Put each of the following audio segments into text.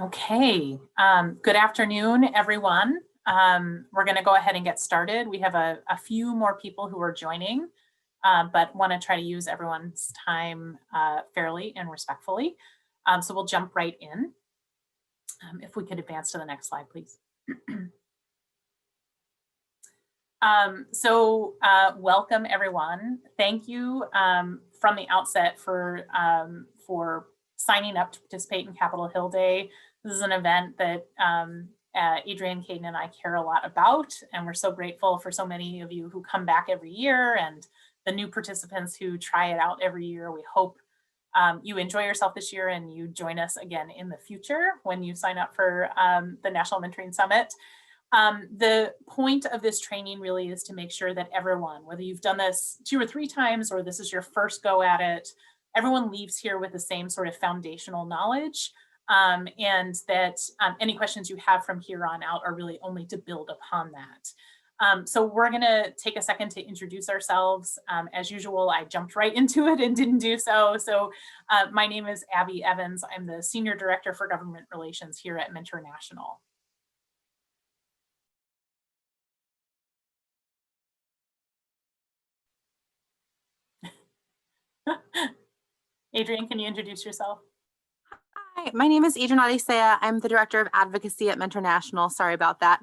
Okay, good afternoon, everyone. We're going to go ahead and get started. We have a few more people who are joining, but want to try to use everyone's time fairly and respectfully. So we'll jump right in. If we could advance to the next slide, please. Welcome, everyone. Thank you from the outset for signing up to participate in Capitol Hill Day. This is an event that Adrian, Caden, and I care a lot about, and we're so grateful for so many of you who come back every year and the new participants who try it out every year. We hope you enjoy yourself this year and you join us again in the future when you sign up for the National Mentoring Summit. The point of this training really is to make sure that everyone, whether you've done this 2 or 3 times or this is your first go at it, everyone leaves here with the same sort of foundational knowledge, and that any questions you have from here on out are really only to build upon that. So we're going to take a second to introduce ourselves. As usual, I jumped right into it and didn't do so. My name is Abby Evans. I'm the Senior Director for Government Relations here at Mentor National. Adrian, can you introduce yourself? Hi, my name is Adrian Odisea. I'm the Director of Advocacy at Mentor National. Sorry about that.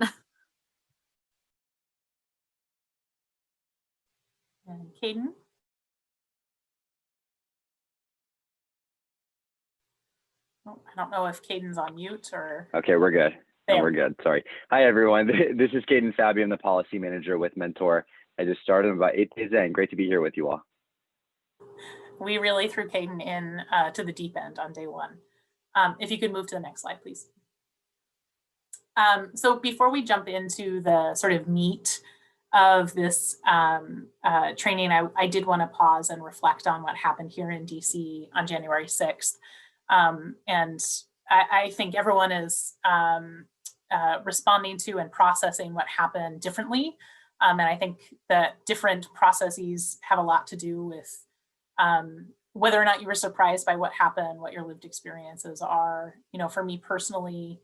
And Caden? Oh, I don't know if Caden's on mute or... Okay, we're good. No, we're good. Sorry. Hi, everyone. This is Caden Fabi. I'm the Policy Manager with Mentor. I just started about 8 days in. Great to be here with you all. We really threw Caden in to the deep end on day 1. If you could move to the next slide, please. So before we jump into the sort of meat of this training, I did want to pause and reflect on what happened here in DC on January 6th. And I think everyone is responding to and processing what happened differently. And I think that different processes have a lot to do with whether or not you were surprised by what happened, what your lived experiences are. You know, for me personally,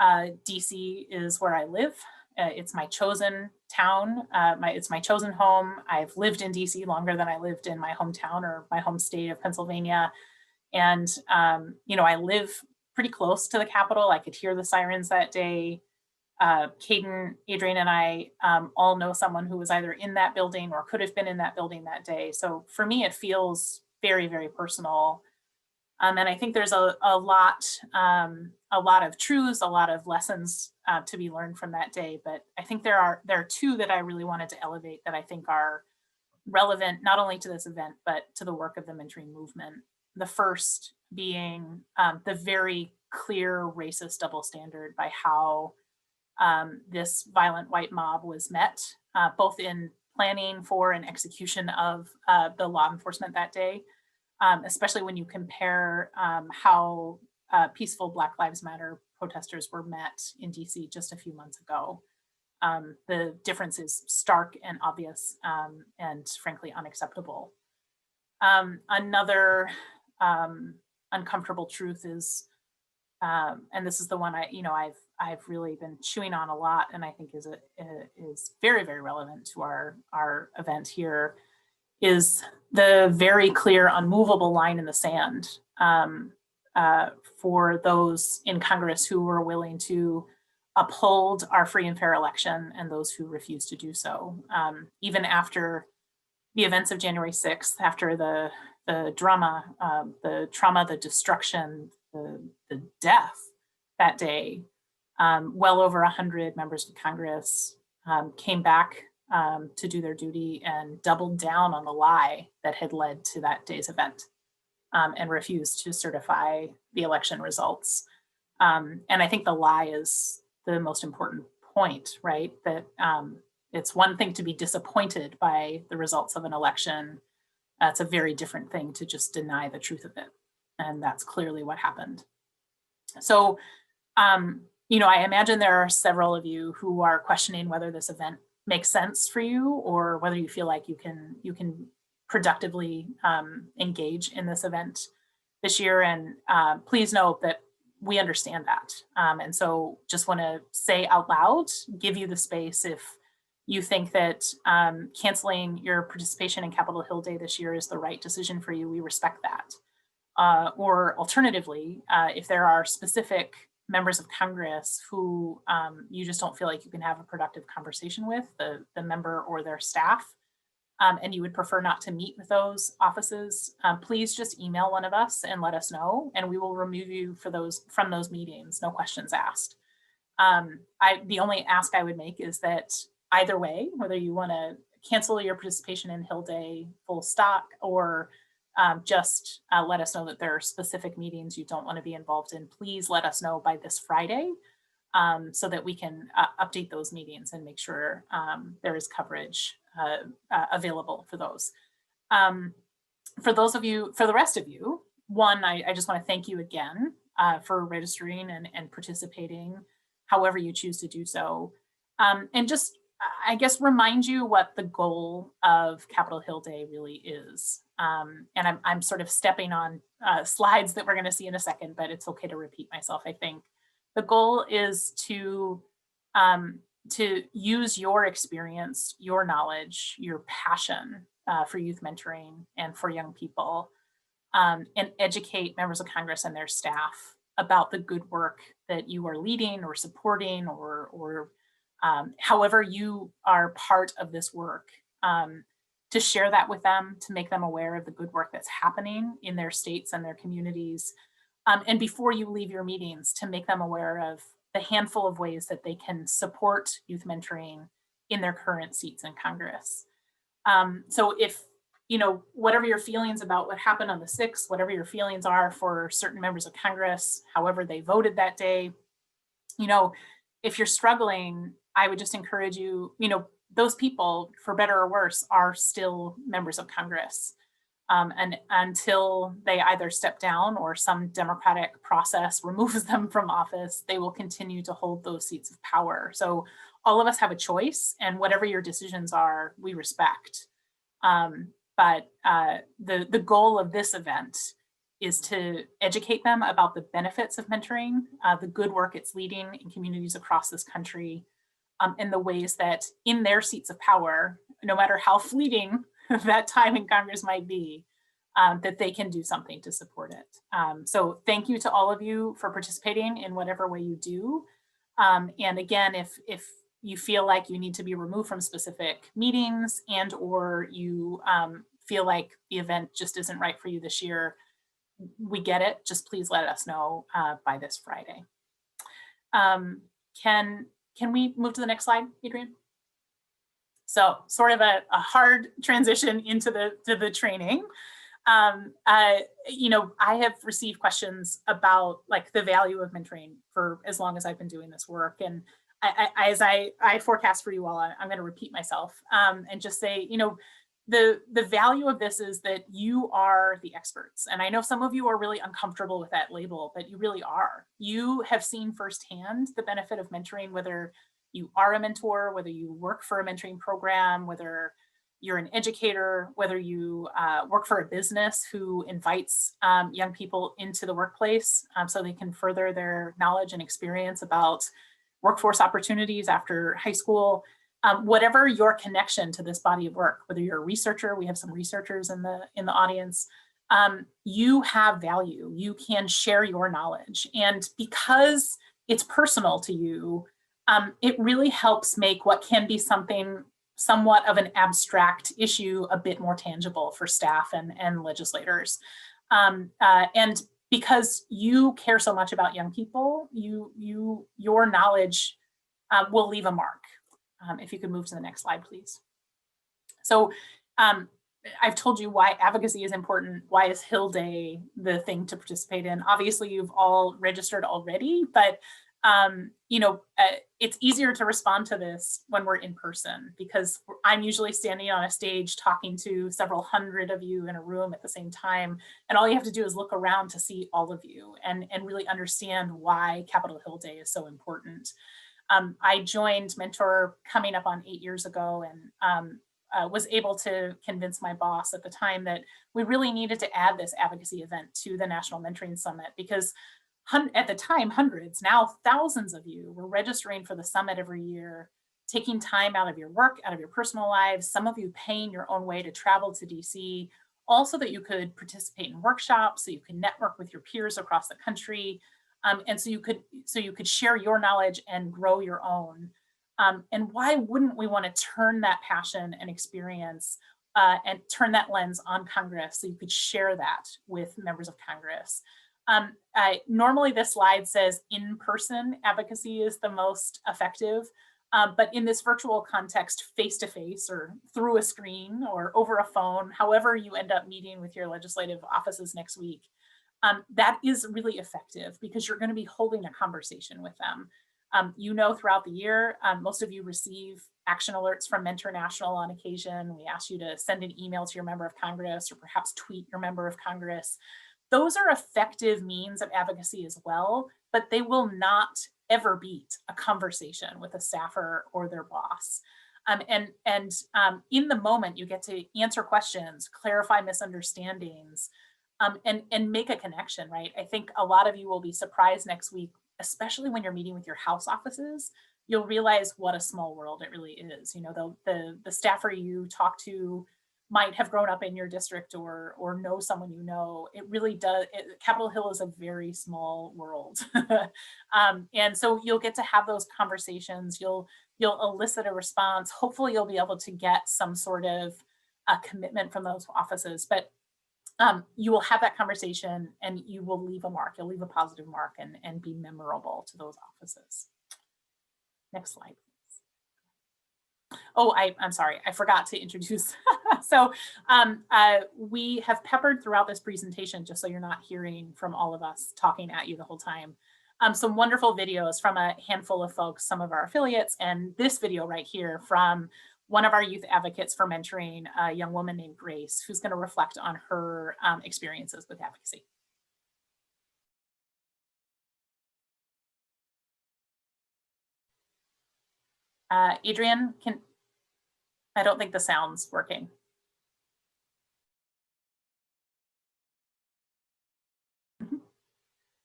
DC is where I live. It's my chosen town. It's my chosen home. I've lived in DC longer than I lived in my hometown or my home state of Pennsylvania. And, you know, I live pretty close to the Capitol. I could hear the sirens that day. Caden, Adrian, and I all know someone who was either in that building or could have been in that building that day. So for me, it feels very, very personal. And I think there's a lot of truths, a lot of lessons to be learned from that day. But I think there are 2 that I really wanted to elevate that I think are relevant not only to this event, but to the work of the mentoring movement. The first being the very clear racist double standard by how this violent white mob was met, both in planning for and execution of the law enforcement that day, especially when you compare how peaceful Black Lives Matter protesters were met in DC just a few months ago. The difference is stark and obvious and frankly unacceptable. Another uncomfortable truth is, and this is the one I've really been chewing on a lot, and I think is very, very relevant to our event here, is the very clear, unmovable line in the sand for those in Congress who were willing to uphold our free and fair election and those who refuse to do so. Even after the events of January 6th, after the drama, the trauma, the destruction, the death that day, well over 100 members of Congress came back to do their duty and doubled down on the lie that had led to that day's event and refused to certify the election results. And I think the lie is the most important point, right? That it's one thing to be disappointed by the results of an election. It's a very different thing to just deny the truth of it. And that's clearly what happened. So, you know, I imagine there are several of you who are questioning whether this event makes sense for you or whether you feel like you can productively engage in this event this year. And please note that we understand that. And so just want to say out loud, give you the space if you think that canceling your participation in Capitol Hill Day this year is the right decision for you. We respect that. Or alternatively, if there are specific members of Congress who you just don't feel like you can have a productive conversation with, the member or their staff, and you would prefer not to meet with those offices, please just email one of us and let us know, and we will remove you from those meetings, no questions asked. The only ask I would make is that either way, whether you want to cancel your participation in Hill Day full stop, or just let us know that there are specific meetings you don't want to be involved in, please let us know by this Friday, so that we can update those meetings and make sure there is coverage available for those. For the rest of you, one, I just want to thank you again for registering and participating, however you choose to do so. And just, I guess, remind you what the goal of Capitol Hill Day really is. And I'm sort of stepping on slides that we're going to see in a second, but it's okay to repeat myself, I think. The goal is to use your experience, your knowledge, your passion for youth mentoring and for young people, and educate members of Congress and their staff about the good work that you are leading or supporting, or however you are part of this work, to share that with them, to make them aware of the good work that's happening in their states and their communities. And before you leave your meetings, to make them aware of the handful of ways that they can support youth mentoring in their current seats in Congress. So if, whatever your feelings about what happened on the 6th, whatever your feelings are for certain members of Congress, however they voted that day, if you're struggling, I would just encourage you, those people, for better or worse, are still members of Congress. And until they either step down or some democratic process removes them from office, they will continue to hold those seats of power. So all of us have a choice, and whatever your decisions are, we respect. But the goal of this event is to educate them about the benefits of mentoring, the good work it's leading in communities across this country, and the ways that in their seats of power, no matter how fleeting that time in Congress might be, that they can do something to support it. So thank you to all of you for participating in whatever way you do. And again, if you feel like you need to be removed from specific meetings, and or you feel like the event just isn't right for you this year, we get it. Just please let us know by this Friday. Can we move to the next slide, Adrian? So sort of a hard transition into the training. I have received questions about the value of mentoring for as long as I've been doing this work. And as I forecast for you all, I'm going to repeat myself and just say, the value of this is that you are the experts. And I know some of you are really uncomfortable with that label, but you really are. You have seen firsthand the benefit of mentoring, whether you are a mentor, whether you work for a mentoring program, whether you're an educator, whether you work for a business who invites young people into the workplace so they can further their knowledge and experience about workforce opportunities after high school. Whatever your connection to this body of work, whether you're a researcher, we have some researchers in the audience, you have value. You can share your knowledge. And because it's personal to you, it really helps make what can be somewhat of an abstract issue a bit more tangible for staff and legislators. And because you care so much about young people, your knowledge will leave a mark. If you could move to the next slide, please. So I've told you why advocacy is important. Why is Hill Day the thing to participate in? Obviously, you've all registered already, but it's easier to respond to this when we're in person, because I'm usually standing on a stage talking to several hundred of you in a room at the same time. And all you have to do is look around to see all of you and really understand why Capitol Hill Day is so important. I joined Mentor coming up on 8 years ago, and was able to convince my boss at the time that we really needed to add this advocacy event to the National Mentoring Summit, because at the time, hundreds, now thousands of you were registering for the summit every year, taking time out of your work, out of your personal lives, some of you paying your own way to travel to DC, also that you could participate in workshops, so you could network with your peers across the country, and so you could share your knowledge and grow your own. And why wouldn't we want to turn that passion and experience and turn that lens on Congress so you could share that with members of Congress? Normally this slide says in-person advocacy is the most effective, but in this virtual context, face-to-face or through a screen or over a phone, however you end up meeting with your legislative offices next week, that is really effective because you're going to be holding a conversation with them. Throughout the year, most of you receive action alerts from Mentor National on occasion. We ask you to send an email to your member of Congress or perhaps tweet your member of Congress. Those are effective means of advocacy as well, but they will not ever beat a conversation with a staffer or their boss. In the moment, you get to answer questions, clarify misunderstandings, and make a connection, right? I think a lot of you will be surprised next week, especially when you're meeting with your House offices. You'll realize what a small world it really is. The staffer you talk to might have grown up in your district or know someone you know. It really does. Capitol Hill is a very small world. And so you'll get to have those conversations. You'll elicit a response. Hopefully you'll be able to get some sort of commitment from those offices. But you will have that conversation and you will leave a mark. You'll leave a positive mark and be memorable to those offices. Next slide. Oh, I'm sorry, I forgot to introduce. So we have peppered throughout this presentation, just so you're not hearing from all of us talking at you the whole time, some wonderful videos from a handful of folks, some of our affiliates, and this video right here from one of our youth advocates for mentoring, a young woman named Grace, who's going to reflect on her experiences with advocacy. Adrian, I don't think the sound's working.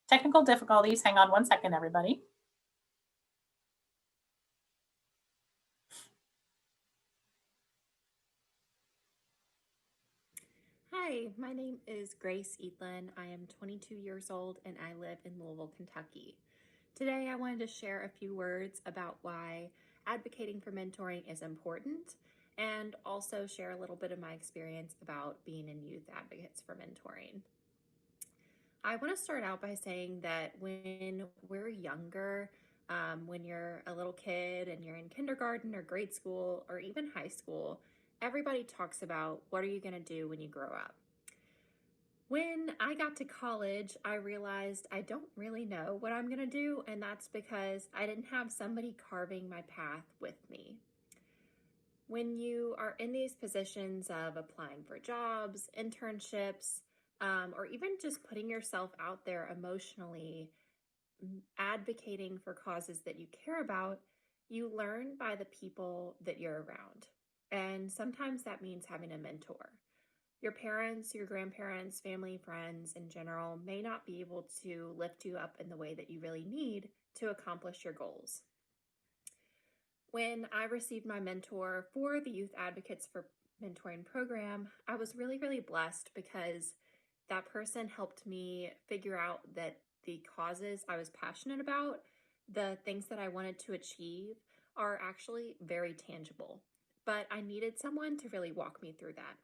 Technical difficulties. Hang on one second, everybody. Hi, my name is Grace Eatlin. I am 22 years old and I live in Louisville, Kentucky. Today I wanted to share a few words about why advocating for mentoring is important and also share a little bit of my experience about being in youth advocates for mentoring. I want to start out by saying that when we're younger, when you're a little kid and you're in kindergarten or grade school or even high school, everybody talks about what are you going to do when you grow up. When I got to college, I realized I don't really know what I'm going to do, and that's because I didn't have somebody carving my path with me. When you are in these positions of applying for jobs, internships, or even just putting yourself out there emotionally, advocating for causes that you care about, you learn by the people that you're around. And sometimes that means having a mentor. Your parents, your grandparents, family, friends in general may not be able to lift you up in the way that you really need to accomplish your goals. When I received my mentor for the Youth Advocates for Mentoring program, I was really, really blessed because that person helped me figure out that the causes I was passionate about, the things that I wanted to achieve, are actually very tangible. But I needed someone to really walk me through that.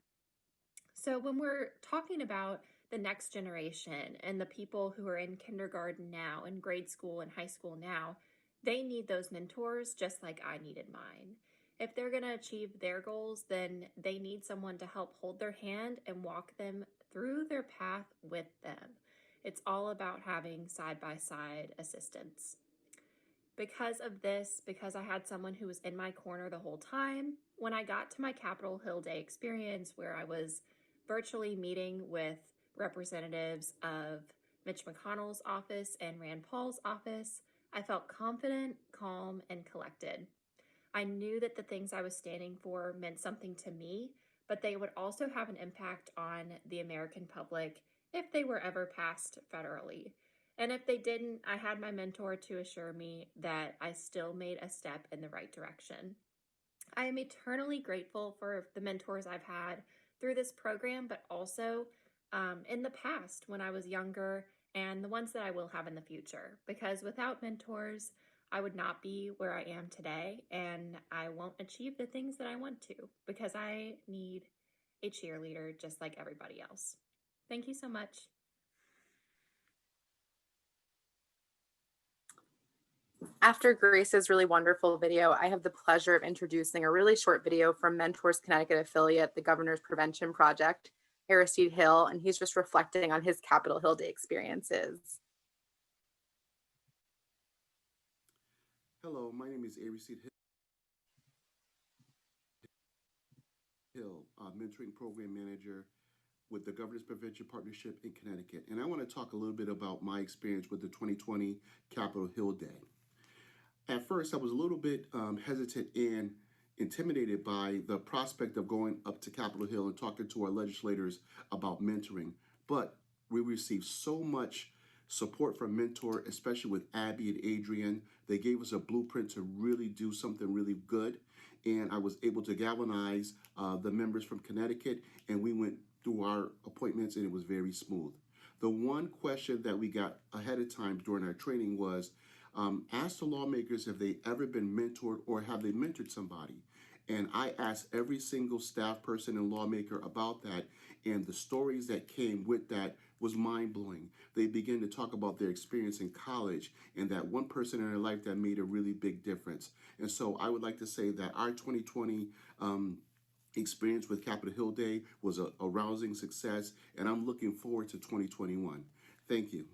So when we're talking about the next generation and the people who are in kindergarten now, in grade school and high school now, they need those mentors just like I needed mine. If they're going to achieve their goals, then they need someone to help hold their hand and walk them through their path with them. It's all about having side-by-side assistance. Because of this, because I had someone who was in my corner the whole time, when I got to my Capitol Hill Day experience where I was virtually meeting with representatives of Mitch McConnell's office and Rand Paul's office, I felt confident, calm, and collected. I knew that the things I was standing for meant something to me, but they would also have an impact on the American public if they were ever passed federally. And if they didn't, I had my mentor to assure me that I still made a step in the right direction. I am eternally grateful for the mentors I've had through this program, but also in the past when I was younger and the ones that I will have in the future. Because without mentors, I would not be where I am today and I won't achieve the things that I want to because I need a cheerleader just like everybody else. Thank you so much. After Grace's really wonderful video, I have the pleasure of introducing a really short video from Mentors Connecticut affiliate, the Governor's Prevention Project, Aristide Hill, and he's just reflecting on his Capitol Hill Day experiences. Hello, my name is Aristide Hill, Mentoring Program Manager with the Governor's Prevention Partnership in Connecticut. And I want to talk a little bit about my experience with the 2020 Capitol Hill Day. At first, I was a little bit hesitant and intimidated by the prospect of going up to Capitol Hill and talking to our legislators about mentoring. But we received so much support from Mentor, especially with Abby and Adrian. They gave us a blueprint to really do something really good. And I was able to galvanize the members from Connecticut, and we went through our appointments, and it was very smooth. The one question that we got ahead of time during our training was, ask the lawmakers if they ever been mentored or have they mentored somebody. And I asked every single staff person and lawmaker about that, and the stories that came with that was mind-blowing. They began to talk about their experience in college and that one person in their life that made a really big difference. And so I would like to say that our 2020 experience with Capitol Hill Day was a rousing success, and I'm looking forward to 2021. Thank you.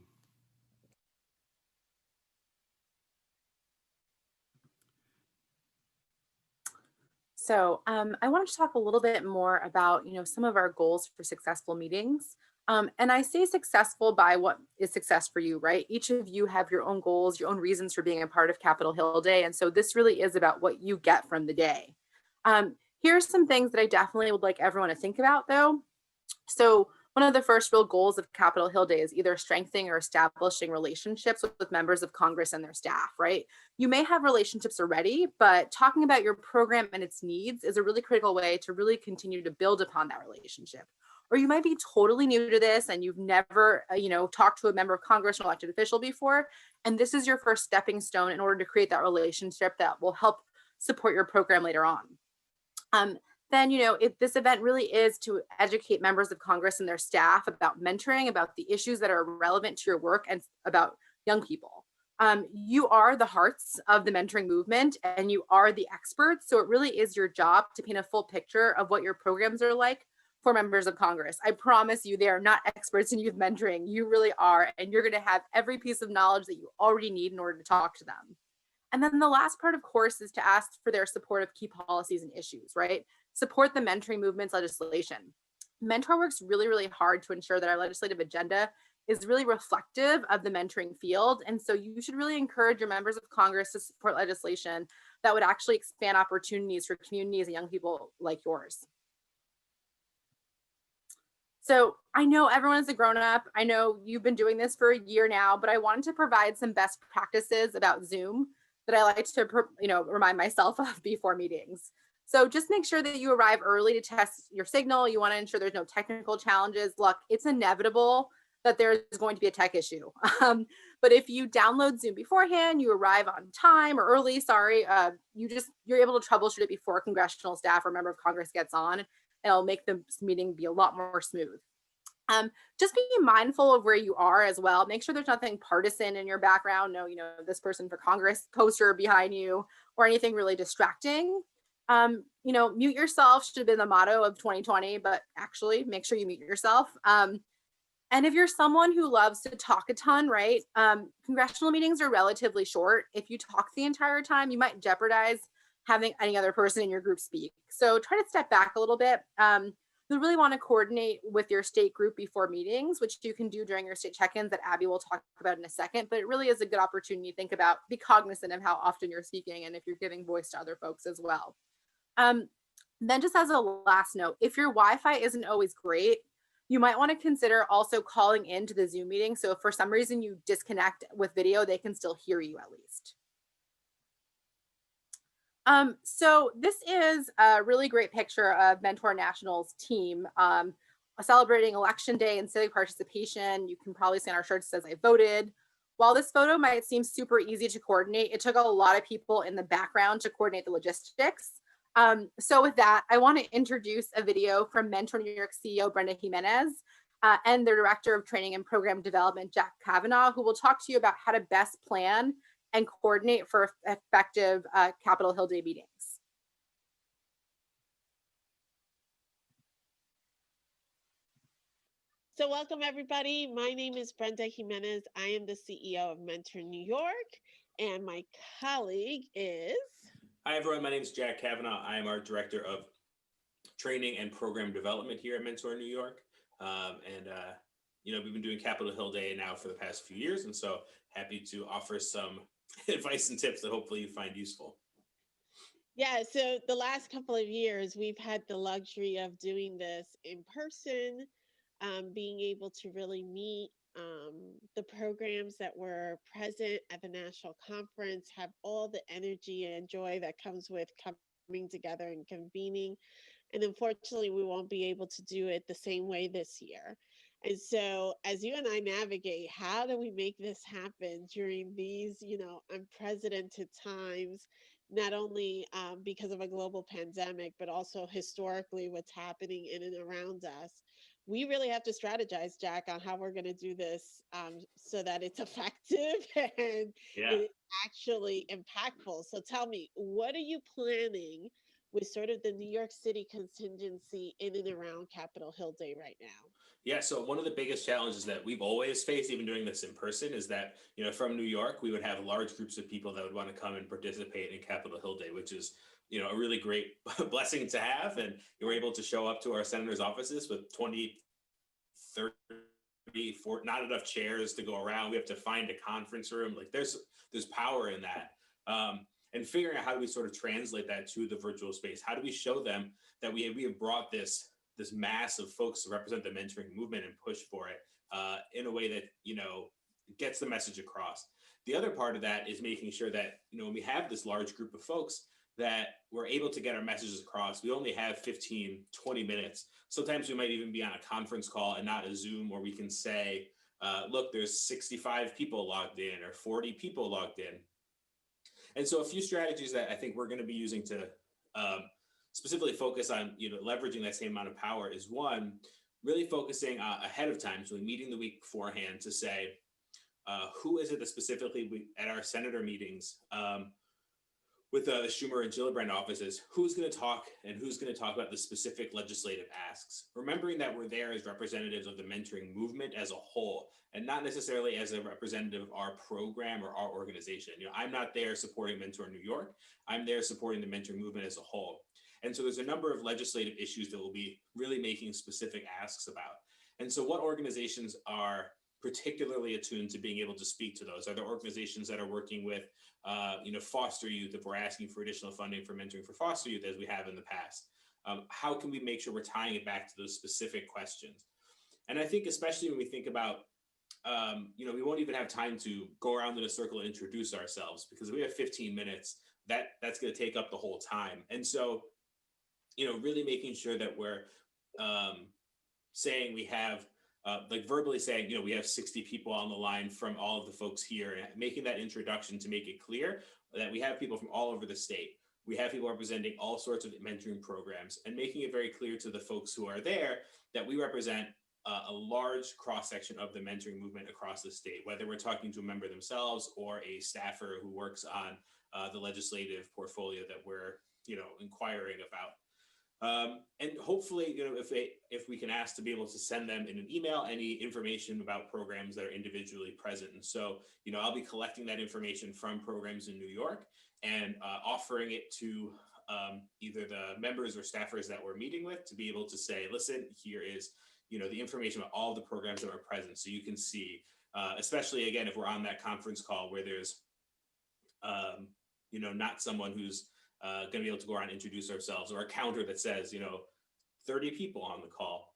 So I wanted to talk a little bit more about, some of our goals for successful meetings. And I say successful by what is success for you, right? Each of you have your own goals, your own reasons for being a part of Capitol Hill Day. And so this really is about what you get from the day. Here's some things that I definitely would like everyone to think about, though. So one of the first real goals of Capitol Hill Day is either strengthening or establishing relationships with members of Congress and their staff, right? You may have relationships already, but talking about your program and its needs is a really critical way to really continue to build upon that relationship. Or you might be totally new to this and you've never, talked to a member of Congress or an elected official before, and this is your first stepping stone in order to create that relationship that will help support your program later on. Then, if this event really is to educate members of Congress and their staff about mentoring, about the issues that are relevant to your work and about young people. You are the hearts of the mentoring movement and you are the experts. So it really is your job to paint a full picture of what your programs are like for members of Congress. I promise you, they are not experts in youth mentoring. You really are. And you're going to have every piece of knowledge that you already need in order to talk to them. And then the last part, of course, is to ask for their support of key policies and issues, right? Support the mentoring movement's legislation. Mentor works really, really hard to ensure that our legislative agenda is really reflective of the mentoring field. And so you should really encourage your members of Congress to support legislation that would actually expand opportunities for communities and young people like yours. So I know everyone is a grown-up. I know you've been doing this for a year now, but I wanted to provide some best practices about Zoom that I like to, remind myself of before meetings. So just make sure that you arrive early to test your signal. You want to ensure there's no technical challenges. Look, it's inevitable that there's going to be a tech issue. But if you download Zoom beforehand, you arrive on time or early, you're able to troubleshoot it before congressional staff or member of Congress gets on. And it'll make the meeting be a lot more smooth. Just be mindful of where you are as well. Make sure there's nothing partisan in your background. No, this person for Congress poster behind you or anything really distracting. Mute yourself should have been the motto of 2020, but actually make sure you mute yourself. And if you're someone who loves to talk a ton, right? Congressional meetings are relatively short. If you talk the entire time, you might jeopardize having any other person in your group speak. So try to step back a little bit. You'll really want to coordinate with your state group before meetings, which you can do during your state check-ins that Abby will talk about in a second, but it really is a good opportunity to think about, be cognizant of how often you're speaking and if you're giving voice to other folks as well. Then just as a last note, if your Wi-Fi isn't always great, You might want to consider also calling into the Zoom meeting. So if for some reason you disconnect with video, they can still hear you at least. So this is a really great picture of Mentor National's team celebrating election day and civic participation. You can probably see on our shirt it says I voted. While this photo might seem super easy to coordinate, it took a lot of people in the background to coordinate the logistics. So with that, I want to introduce a video from Mentor New York CEO Brenda Jimenez and their Director of Training and Program Development, Jack Kavanaugh, who will talk to you about how to best plan and coordinate for effective Capitol Hill Day meetings. So welcome everybody. My name is Brenda Jimenez. I am the CEO of Mentor New York, and my colleague is... Hi everyone, my name is Jack Kavanaugh. I am our Director of Training and Program Development here at Mentor New York. We've been doing Capitol Hill Day now for the past few years, and so happy to offer some advice and tips that hopefully you find useful. Yeah, so the last couple of years, we've had the luxury of doing this in person, being able to really meet the programs that were present at the national conference, have all the energy and joy that comes with coming together and convening. And unfortunately, we won't be able to do it the same way this year. And so as you and I navigate, how do we make this happen during these, unprecedented times, not only because of a global pandemic, but also historically what's happening in and around us? We really have to strategize, Jack, on how we're going to do this so that it's effective and it's actually impactful. So tell me, what are you planning with sort of the New York City contingency in and around Capitol Hill Day right now? Yeah, so one of the biggest challenges that we've always faced, even doing this in person, is that, from New York, we would have large groups of people that would want to come and participate in Capitol Hill Day, which is, a really great blessing to have. And you were able to show up to our senators' offices with 20, 30, 40, not enough chairs to go around. We have to find a conference room. Like there's power in that. And figuring out how do we sort of translate that to the virtual space? How do we show them that we have brought this mass of folks to represent the mentoring movement and push for it in a way that, gets the message across? The other part of that is making sure that, when we have this large group of folks, that we're able to get our messages across. We only have 15, 20 minutes. Sometimes we might even be on a conference call and not a Zoom where we can say, look, there's 65 people logged in or 40 people logged in. And so a few strategies that I think we're going to be using to specifically focus on, leveraging that same amount of power is one, really focusing ahead of time, so meeting the week beforehand to say, who is it that specifically at our senator meetings with the Schumer and Gillibrand offices, who's going to talk and who's going to talk about the specific legislative asks, remembering that we're there as representatives of the mentoring movement as a whole, and not necessarily as a representative of our program or our organization. I'm not there supporting Mentor New York. I'm there supporting the mentoring movement as a whole. And so there's a number of legislative issues that we'll be really making specific asks about. And so what organizations are particularly attuned to being able to speak to those? Are there organizations that are working with, foster youth, if we're asking for additional funding for mentoring for foster youth, as we have in the past? How can we make sure we're tying it back to those specific questions? And I think especially when we think about, we won't even have time to go around in a circle and introduce ourselves, because we have 15 minutes, that's going to take up the whole time. And so, really making sure that we're saying we have, verbally saying, we have 60 people on the line from all of the folks here, and making that introduction to make it clear that we have people from all over the state. We have people representing all sorts of mentoring programs, and making it very clear to the folks who are there that we represent a large cross-section of the mentoring movement across the state, whether we're talking to a member themselves or a staffer who works on the legislative portfolio that we're, inquiring about. And hopefully, if we can ask to be able to send them in an email any information about programs that are individually present. And so, I'll be collecting that information from programs in New York and offering it to either the members or staffers that we're meeting with to be able to say, listen, here is, the information about all the programs that are present. So you can see, especially again, if we're on that conference call where there's, not someone who's going to be able to go around and introduce ourselves, or a counter that says, 30 people on the call.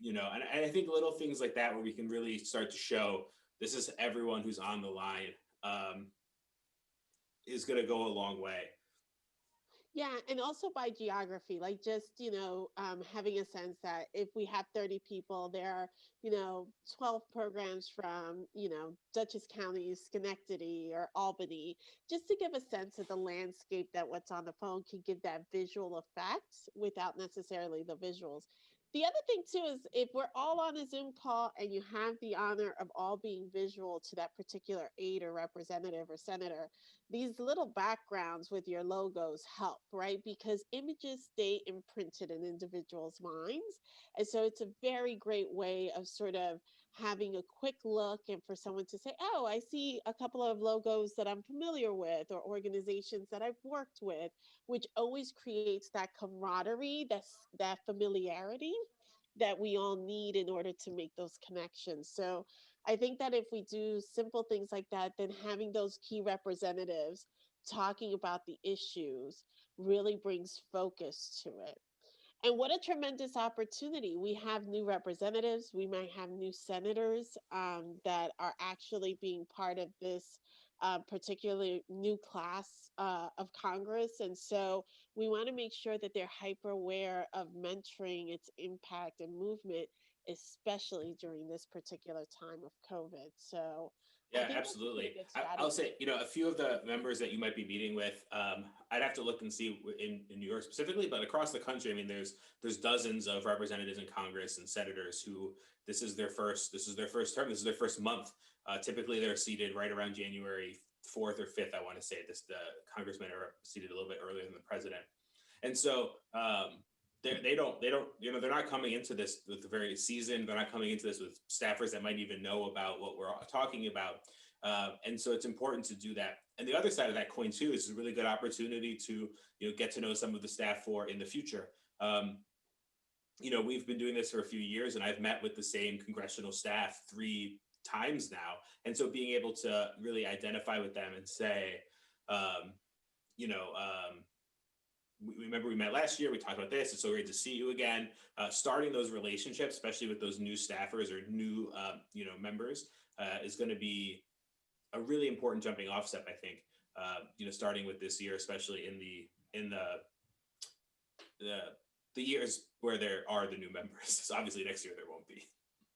and I think little things like that where we can really start to show this is everyone who's on the line is going to go a long way. Yeah, and also by geography, like just, having a sense that if we have 30 people, there are, 12 programs from, Dutchess County, Schenectady, or Albany, just to give a sense of the landscape that what's on the phone can give that visual effect without necessarily the visuals. The other thing too is if we're all on a Zoom call and you have the honor of all being visual to that particular aide or representative or senator, these little backgrounds with your logos help, right? Because images stay imprinted in individuals' minds. And so it's a very great way of sort of having a quick look and for someone to say, oh, I see a couple of logos that I'm familiar with or organizations that I've worked with, which always creates that camaraderie, that familiarity that we all need in order to make those connections. So I think that if we do simple things like that, then having those key representatives talking about the issues really brings focus to it. And what a tremendous opportunity. We have new representatives. We might have new senators that are actually being part of this particularly new class of Congress. And so we want to make sure that they're hyper aware of mentoring, its impact and movement, especially during this particular time of COVID. So I Yeah, think that's a pretty absolutely. good I'll strategy. say, a few of the members that you might be meeting with, I'd have to look and see in New York specifically, but across the country, I mean, there's dozens of representatives in Congress and senators who this is their first term, this is their first month. Typically, they're seated right around January 4th or 5th. I want to say the congressmen are seated a little bit earlier than the president, and so they don't, they're not coming into this with the very seasoned. They're not coming into this with staffers that might even know about what we're talking about. And so it's important to do that. And the other side of that coin too is a really good opportunity to, get to know some of the staff for in the future. We've been doing this for a few years and I've met with the same congressional staff 3 times now. And so being able to really identify with them and say, we remember we met last year, we talked about this, it's so great to see you again. Starting those relationships, especially with those new staffers or new members, is going to be a really important jumping off step, I think. Starting with this year, especially in the years where there are the new members. So obviously next year there won't be.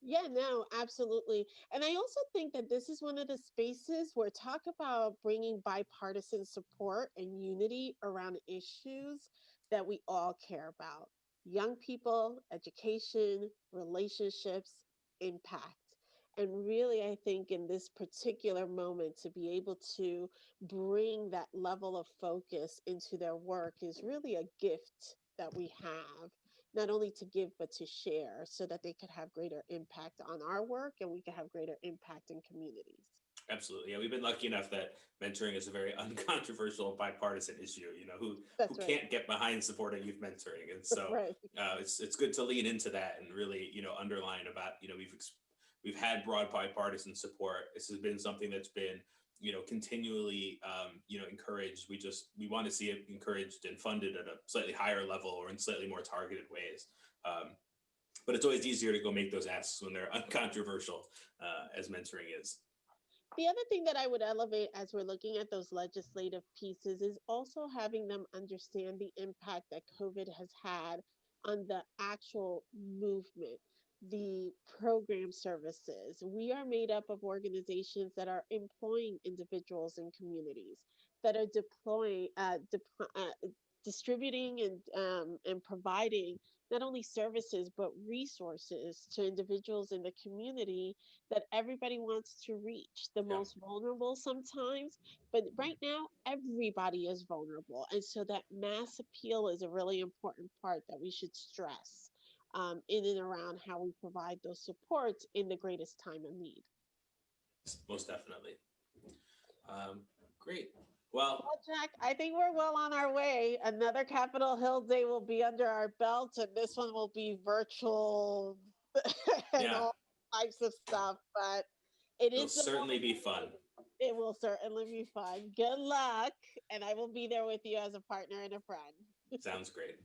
Yeah, no, absolutely. And I also think that this is one of the spaces where talk about bringing bipartisan support and unity around issues that we all care about. Young people, education, relationships, impact. And really, I think in this particular moment, to be able to bring that level of focus into their work is really a gift that we have, not only to give, but to share so that they could have greater impact on our work and we could have greater impact in communities. Absolutely. Yeah, we've been lucky enough that mentoring is a very uncontroversial bipartisan issue, who That's right. can't get behind supporting youth mentoring. And so Right. it's good to lean into that and really, underline about, we've had broad bipartisan support. This has been something that's been, continually, encouraged. We want to see it encouraged and funded at a slightly higher level or in slightly more targeted ways. But it's always easier to go make those asks when they're uncontroversial, as mentoring is. The other thing that I would elevate as we're looking at those legislative pieces is also having them understand the impact that COVID has had on the actual movement, the program services. We are made up of organizations that are employing individuals in communities, that are distributing and providing not only services but resources to individuals in the community that everybody wants to reach, the most vulnerable sometimes, but right now everybody is vulnerable. And so that mass appeal is a really important part that we should stress in and around how we provide those supports in the greatest time of need. Most definitely. Great. Well, Jack, I think we're well on our way. Another Capitol Hill Day will be under our belt, and this one will be virtual and all types of stuff. But it'll certainly be fun. It will certainly be fun. Good luck, and I will be there with you as a partner and a friend. Sounds great.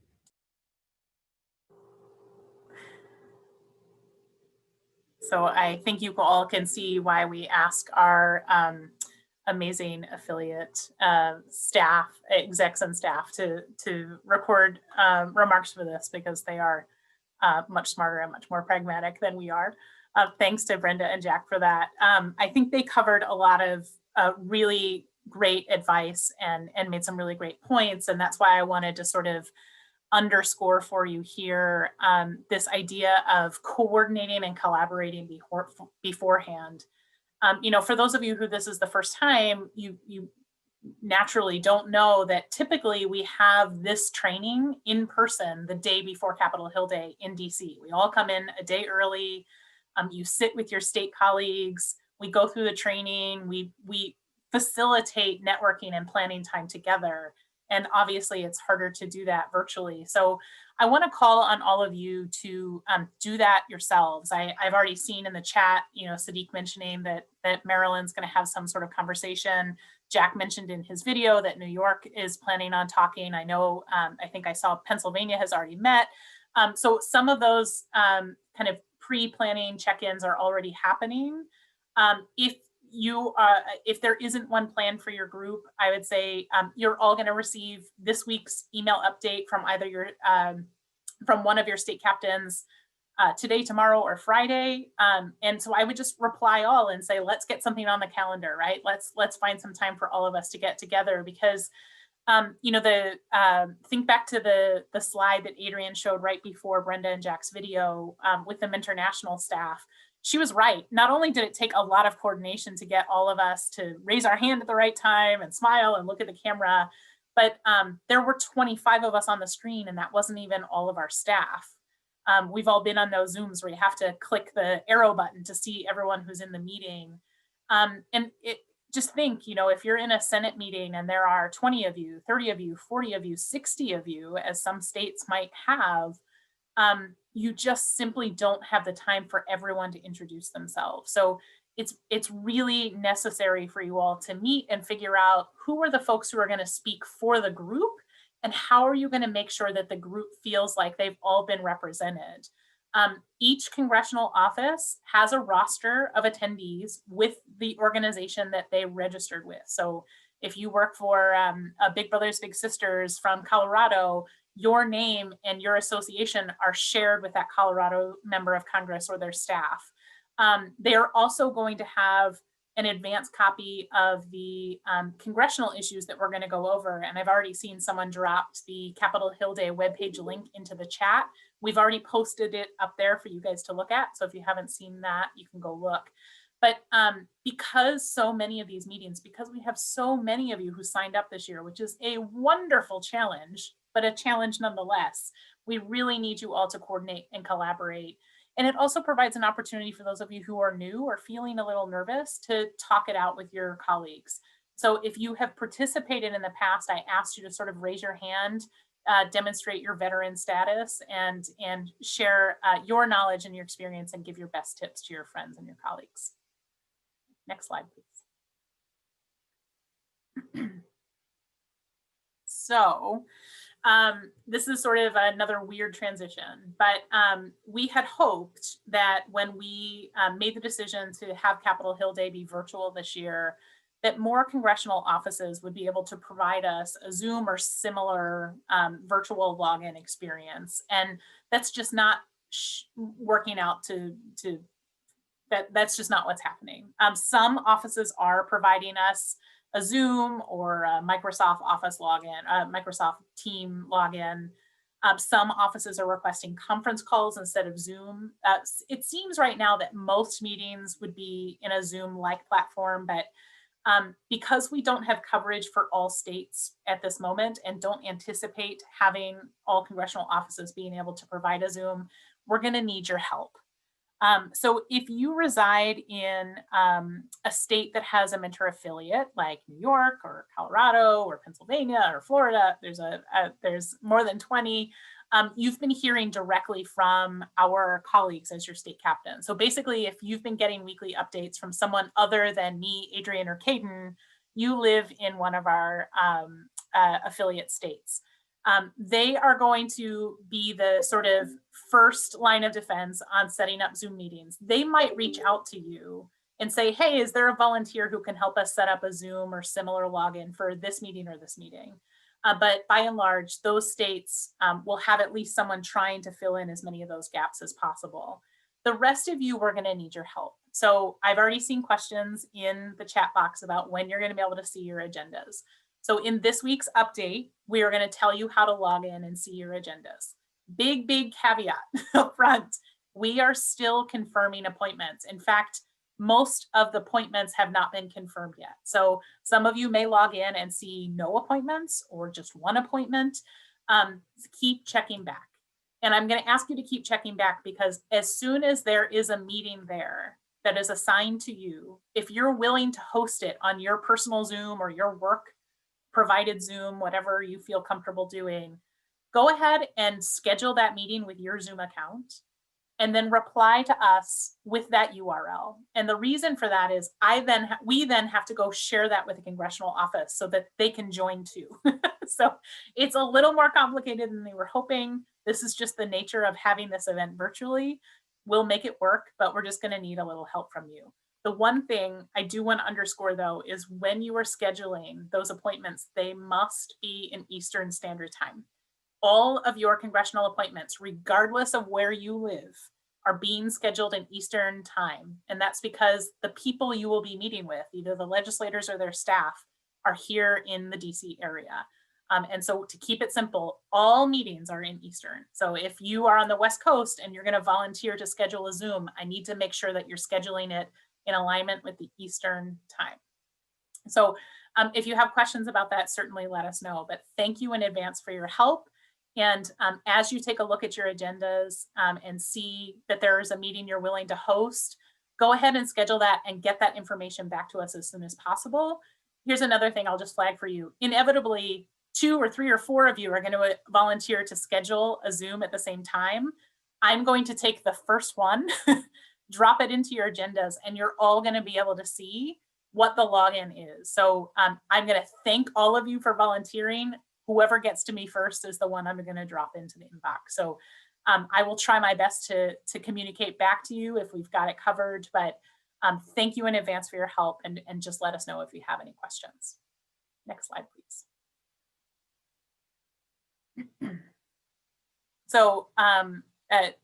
So I think you all can see why we ask our amazing affiliate staff, execs and staff to record remarks for this, because they are much smarter and much more pragmatic than we are. Thanks to Brenda and Jack for that. I think they covered a lot of really great advice and made some really great points. And that's why I wanted to sort of underscore for you here this idea of coordinating and collaborating beforehand. For those of you who this is the first time, you naturally don't know that typically we have this training in person the day before Capitol Hill Day in DC. We all come in a day early. You sit with your state colleagues. We go through the training. We facilitate networking and planning time together. And obviously it's harder to do that virtually. So I want to call on all of you to do that yourselves. I've already seen in the chat, Sadiq mentioning that Maryland's going to have some sort of conversation. Jack mentioned in his video that New York is planning on talking. I know, I think I saw Pennsylvania has already met. So some of those kind of pre-planning check-ins are already happening. If there isn't one planned for your group, I would say you're all going to receive this week's email update from either from one of your state captains today, tomorrow, or Friday. And so I would just reply all and say, let's get something on the calendar, right? Let's find some time for all of us to get together, because think back to the slide that Adrienne showed right before Brenda and Jack's video with the Mentor National staff. She was right. Not only did it take a lot of coordination to get all of us to raise our hand at the right time and smile and look at the camera, but there were 25 of us on the screen, and that wasn't even all of our staff. We've all been on those Zooms where you have to click the arrow button to see everyone who's in the meeting. Just think, if you're in a Senate meeting and there are 20 of you, 30 of you, 40 of you, 60 of you, as some states might have, you just simply don't have the time for everyone to introduce themselves. So it's really necessary for you all to meet and figure out who are the folks who are going to speak for the group, and how are you going to make sure that the group feels like they've all been represented. Each congressional office has a roster of attendees with the organization that they registered with. So if you work for a Big Brothers Big Sisters from Colorado, your name and your association are shared with that Colorado member of Congress or their staff. They are also going to have an advanced copy of the congressional issues that we're going to go over. And I've already seen someone dropped the Capitol Hill Day webpage link into the chat. We've already posted it up there for you guys to look at. So if you haven't seen that, you can go look. But because so many of these meetings, because we have so many of you who signed up this year, which is a wonderful challenge, but a challenge nonetheless, we really need you all to coordinate and collaborate. And it also provides an opportunity for those of you who are new or feeling a little nervous to talk it out with your colleagues. So if you have participated in the past, I asked you to sort of raise your hand, demonstrate your veteran status, and share your knowledge and your experience, and give your best tips to your friends and your colleagues. Next slide, please. So this is sort of another weird transition, but we had hoped that when we made the decision to have Capitol Hill Day be virtual this year, that more congressional offices would be able to provide us a Zoom or similar virtual login experience. And that's just not working out that's just not what's happening. Some offices are providing us a Zoom or a Microsoft Office login, Microsoft Team login. Some offices are requesting conference calls instead of Zoom. It seems right now that most meetings would be in a Zoom-like platform, but because we don't have coverage for all states at this moment and don't anticipate having all congressional offices being able to provide a Zoom, we're going to need your help. So if you reside in a state that has a mentor affiliate like New York or Colorado or Pennsylvania or Florida, there's more than 20, you've been hearing directly from our colleagues as your state captain. So basically, if you've been getting weekly updates from someone other than me, Adrienne, or Caden, you live in one of our affiliate states. They are going to be the sort of first line of defense on setting up Zoom meetings. They might reach out to you and say, hey, is there a volunteer who can help us set up a Zoom or similar login for this meeting or this meeting? But by and large, those states will have at least someone trying to fill in as many of those gaps as possible. The rest of you, we're going to need your help. So I've already seen questions in the chat box about when you're going to be able to see your agendas. So in this week's update, we are going to tell you how to log in and see your agendas. Big caveat up front. We are still confirming appointments. In fact, most of the appointments have not been confirmed yet. So some of you may log in and see no appointments or just one appointment. Keep checking back. And I'm going to ask you to keep checking back because as soon as there is a meeting there that is assigned to you, if you're willing to host it on your personal Zoom or your work provided Zoom, whatever you feel comfortable doing, go ahead and schedule that meeting with your Zoom account and then reply to us with that URL. And the reason for that is we then have to go share that with the congressional office so that they can join too. So it's a little more complicated than they were hoping. This is just the nature of having this event virtually. We'll make it work, but we're just going to need a little help from you. The one thing I do want to underscore though, is when you are scheduling those appointments, they must be in Eastern Standard Time. All of your congressional appointments, regardless of where you live, are being scheduled in Eastern Time. And that's because the people you will be meeting with, either the legislators or their staff, are here in the DC area. And so to keep it simple, all meetings are in Eastern. So if you are on the West Coast and you're going to volunteer to schedule a Zoom, I need to make sure that you're scheduling it in alignment with the Eastern Time. So if you have questions about that, certainly let us know. But thank you in advance for your help. And as you take a look at your agendas and see that there is a meeting you're willing to host, go ahead and schedule that and get that information back to us as soon as possible. Here's another thing I'll just flag for you. Inevitably, 2 or 3 or 4 of you are going to volunteer to schedule a Zoom at the same time. I'm going to take the first one, drop it into your agendas, and you're all going to be able to see what the login is. So I'm going to thank all of you for volunteering. Whoever gets to me first is the one I'm going to drop into the inbox. So I will try my best to communicate back to you if we've got it covered, but thank you in advance for your help and just let us know if you have any questions. Next slide, please. So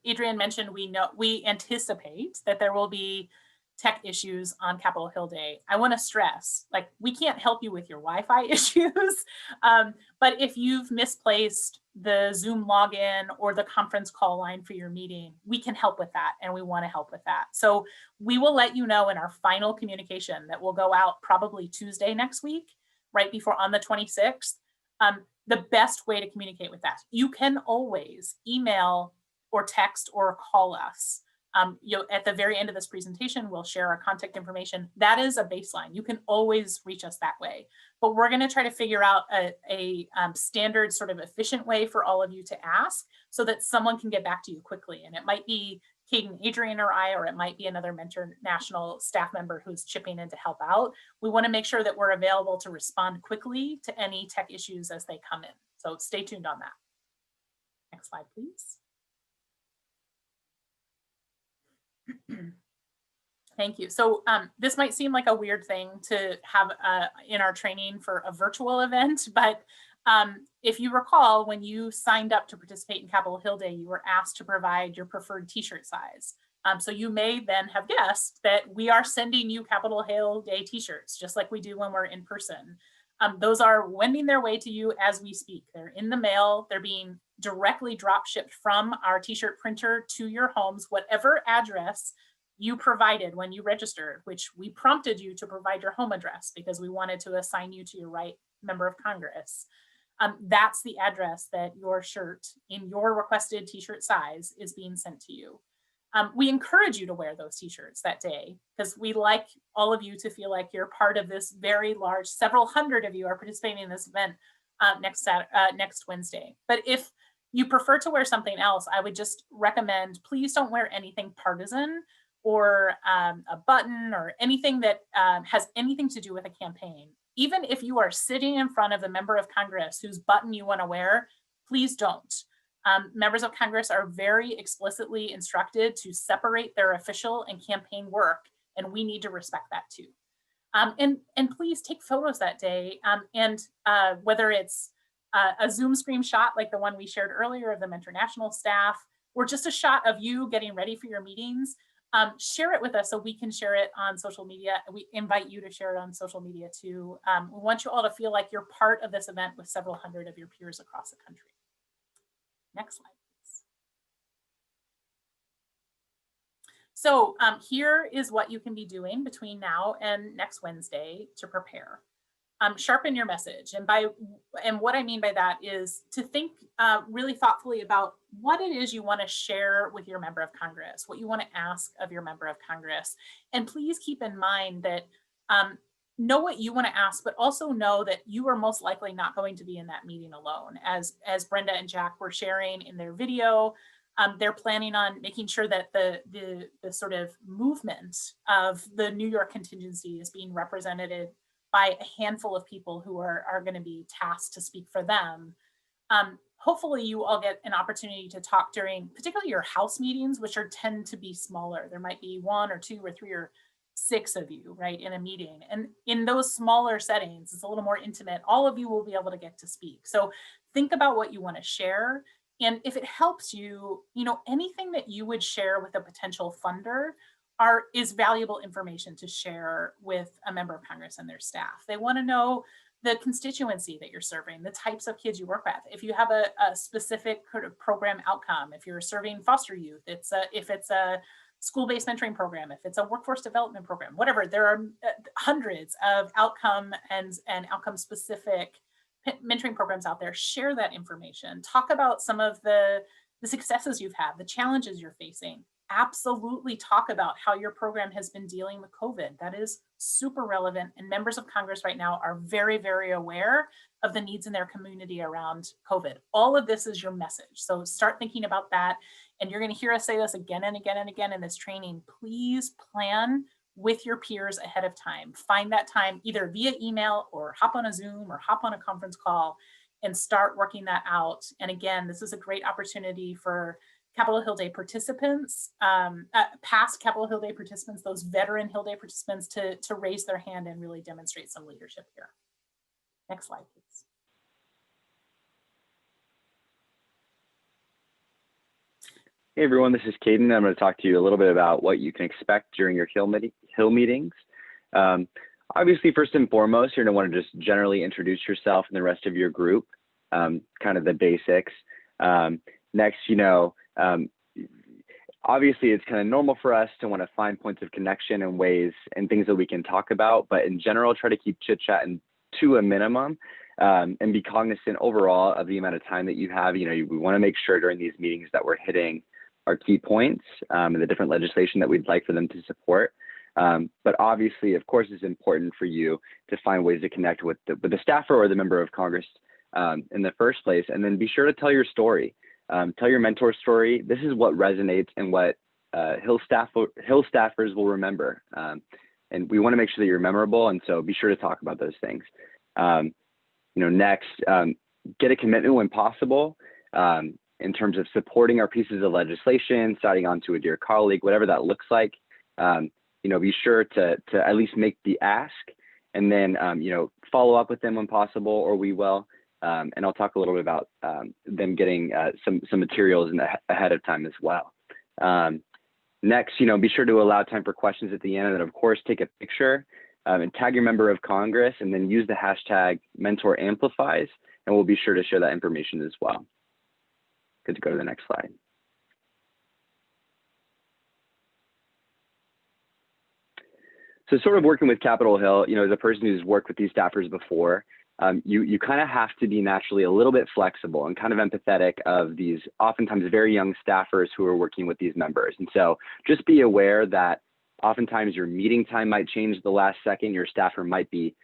Adrienne mentioned we anticipate that there will be tech issues on Capitol Hill Day. I want to stress, like, we can't help you with your Wi-Fi issues, but if you've misplaced the Zoom login or the conference call line for your meeting, we can help with that, and we want to help with that. So we will let you know in our final communication that will go out probably Tuesday next week, right before on the 26th, the best way to communicate with that. You can always email or text or call us. At the very end of this presentation, we'll share our contact information. That is a baseline. You can always reach us that way. But we're going to try to figure out a standard sort of efficient way for all of you to ask so that someone can get back to you quickly. And it might be Kate, Adrienne, or I, or it might be another Mentor National staff member who's chipping in to help out. We want to make sure that we're available to respond quickly to any tech issues as they come in. So stay tuned on that. Next slide, please. Thank you. So this might seem like a weird thing to have in our training for a virtual event, but if you recall, when you signed up to participate in Capitol Hill Day, you were asked to provide your preferred t-shirt size. So you may then have guessed that we are sending you Capitol Hill Day t-shirts, just like we do when we're in person. Those are wending their way to you as we speak. They're in the mail. They're being directly drop shipped from our t-shirt printer to your homes, whatever address you provided when you registered, which we prompted you to provide your home address because we wanted to assign you to your right member of Congress. That's the address that your shirt in your requested t-shirt size is being sent to you. We encourage you to wear those t-shirts that day because we like all of you to feel like you're part of this very large, several hundred of you are participating in this event next Wednesday. But if you prefer to wear something else, I would just recommend, please don't wear anything partisan or a button or anything that has anything to do with a campaign. Even if you are sitting in front of the member of Congress whose button you want to wear, please don't. Members of Congress are very explicitly instructed to separate their official and campaign work, and we need to respect that too. And please take photos that day, and whether it's a Zoom screenshot like the one we shared earlier of the Mentor National staff, or just a shot of you getting ready for your meetings, share it with us so we can share it on social media. We invite you to share it on social media too. We want you all to feel like you're part of this event with several hundred of your peers across the country. Next slide, please. So here is what you can be doing between now and next Wednesday to prepare. Sharpen your message. And what I mean by that is to think really thoughtfully about what it is you want to share with your member of Congress, what you want to ask of your member of Congress. And please keep in mind that know what you want to ask, but also know that you are most likely not going to be in that meeting alone. As Brenda and Jack were sharing in their video, they're planning on making sure that the sort of movement of the New York contingency is being represented by a handful of people who are going to be tasked to speak for them. Hopefully you all get an opportunity to talk during particularly your house meetings, which tend to be smaller. There might be 1 or 2 or 3 or 6 of you, right, in a meeting. And in those smaller settings, it's a little more intimate. All of you will be able to get to speak. So think about what you want to share. And if it helps you, anything that you would share with a potential funder is valuable information to share with a member of Congress and their staff. They want to know the constituency that you're serving, the types of kids you work with. If you have a specific kind of program outcome, if you're serving foster youth, if it's a school-based mentoring program, if it's a workforce development program, whatever, there are hundreds of outcome and outcome-specific mentoring programs out there. Share that information. Talk about some of the successes you've had, the challenges you're facing. Absolutely talk about how your program has been dealing with COVID. That is super relevant. And members of Congress right now are very, very aware of the needs in their community around COVID. All of this is your message. So start thinking about that. And you're going to hear us say this again and again and again in this training. Please plan with your peers ahead of time. Find that time either via email or hop on a Zoom or hop on a conference call and start working that out. And again, this is a great opportunity for Capitol Hill Day participants, past Capitol Hill Day participants, those veteran Hill Day participants to raise their hand and really demonstrate some leadership here. Next slide, please. Hey everyone, this is Caden. I'm going to talk to you a little bit about what you can expect during your Hill meetings. Obviously, first and foremost, you're going to want to just generally introduce yourself and the rest of your group, kind of the basics. Next, obviously it's kind of normal for us to want to find points of connection and ways and things that we can talk about, but in general, try to keep chit chat to a minimum and be cognizant overall of the amount of time that you have. We want to make sure during these meetings that we're hitting our key points and the different legislation that we'd like for them to support. But obviously, of course, it's important for you to find ways to connect with the staffer or the member of Congress in the first place, and then be sure to tell your story. Tell your mentor story. This is what resonates and what Hill staffers will remember. And we want to make sure that you're memorable, and so be sure to talk about those things. Next, get a commitment when possible in terms of supporting our pieces of legislation, signing on to a dear colleague, whatever that looks like. Be sure to at least make the ask, and then follow up with them when possible, or we will. And I'll talk a little bit about them getting some materials ahead of time as well. Next, be sure to allow time for questions at the end, and then of course take a picture and tag your member of Congress, and then use the hashtag #MentorAmplifies, and we'll be sure to share that information as well. Good to go to the next slide. So sort of working with Capitol Hill, as a person who's worked with these staffers before, you kind of have to be naturally a little bit flexible and kind of empathetic of these oftentimes very young staffers who are working with these members. And so just be aware that oftentimes your meeting time might change at the last second. Your staffer might be,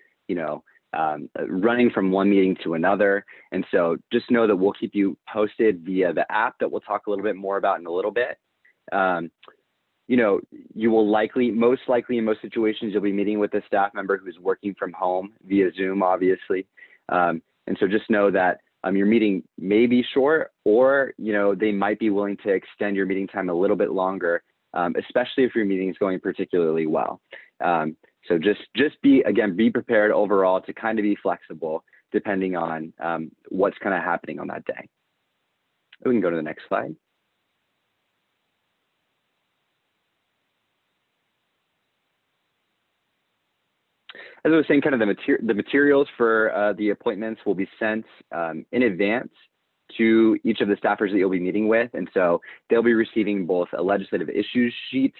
running from one meeting to another. And so just know that we'll keep you posted via the app that we'll talk a little bit more about in a little bit. You will most likely in most situations, you'll be meeting with a staff member who's working from home via Zoom, obviously. And so just know that your meeting may be short, or they might be willing to extend your meeting time a little bit longer, especially if your meeting is going particularly well. So just be prepared overall to kind of be flexible depending on what's kind of happening on that day. We can go to the next slide. As I was saying, kind of the materials for the appointments will be sent in advance to each of the staffers that you'll be meeting with. And so they'll be receiving both a legislative issues sheet,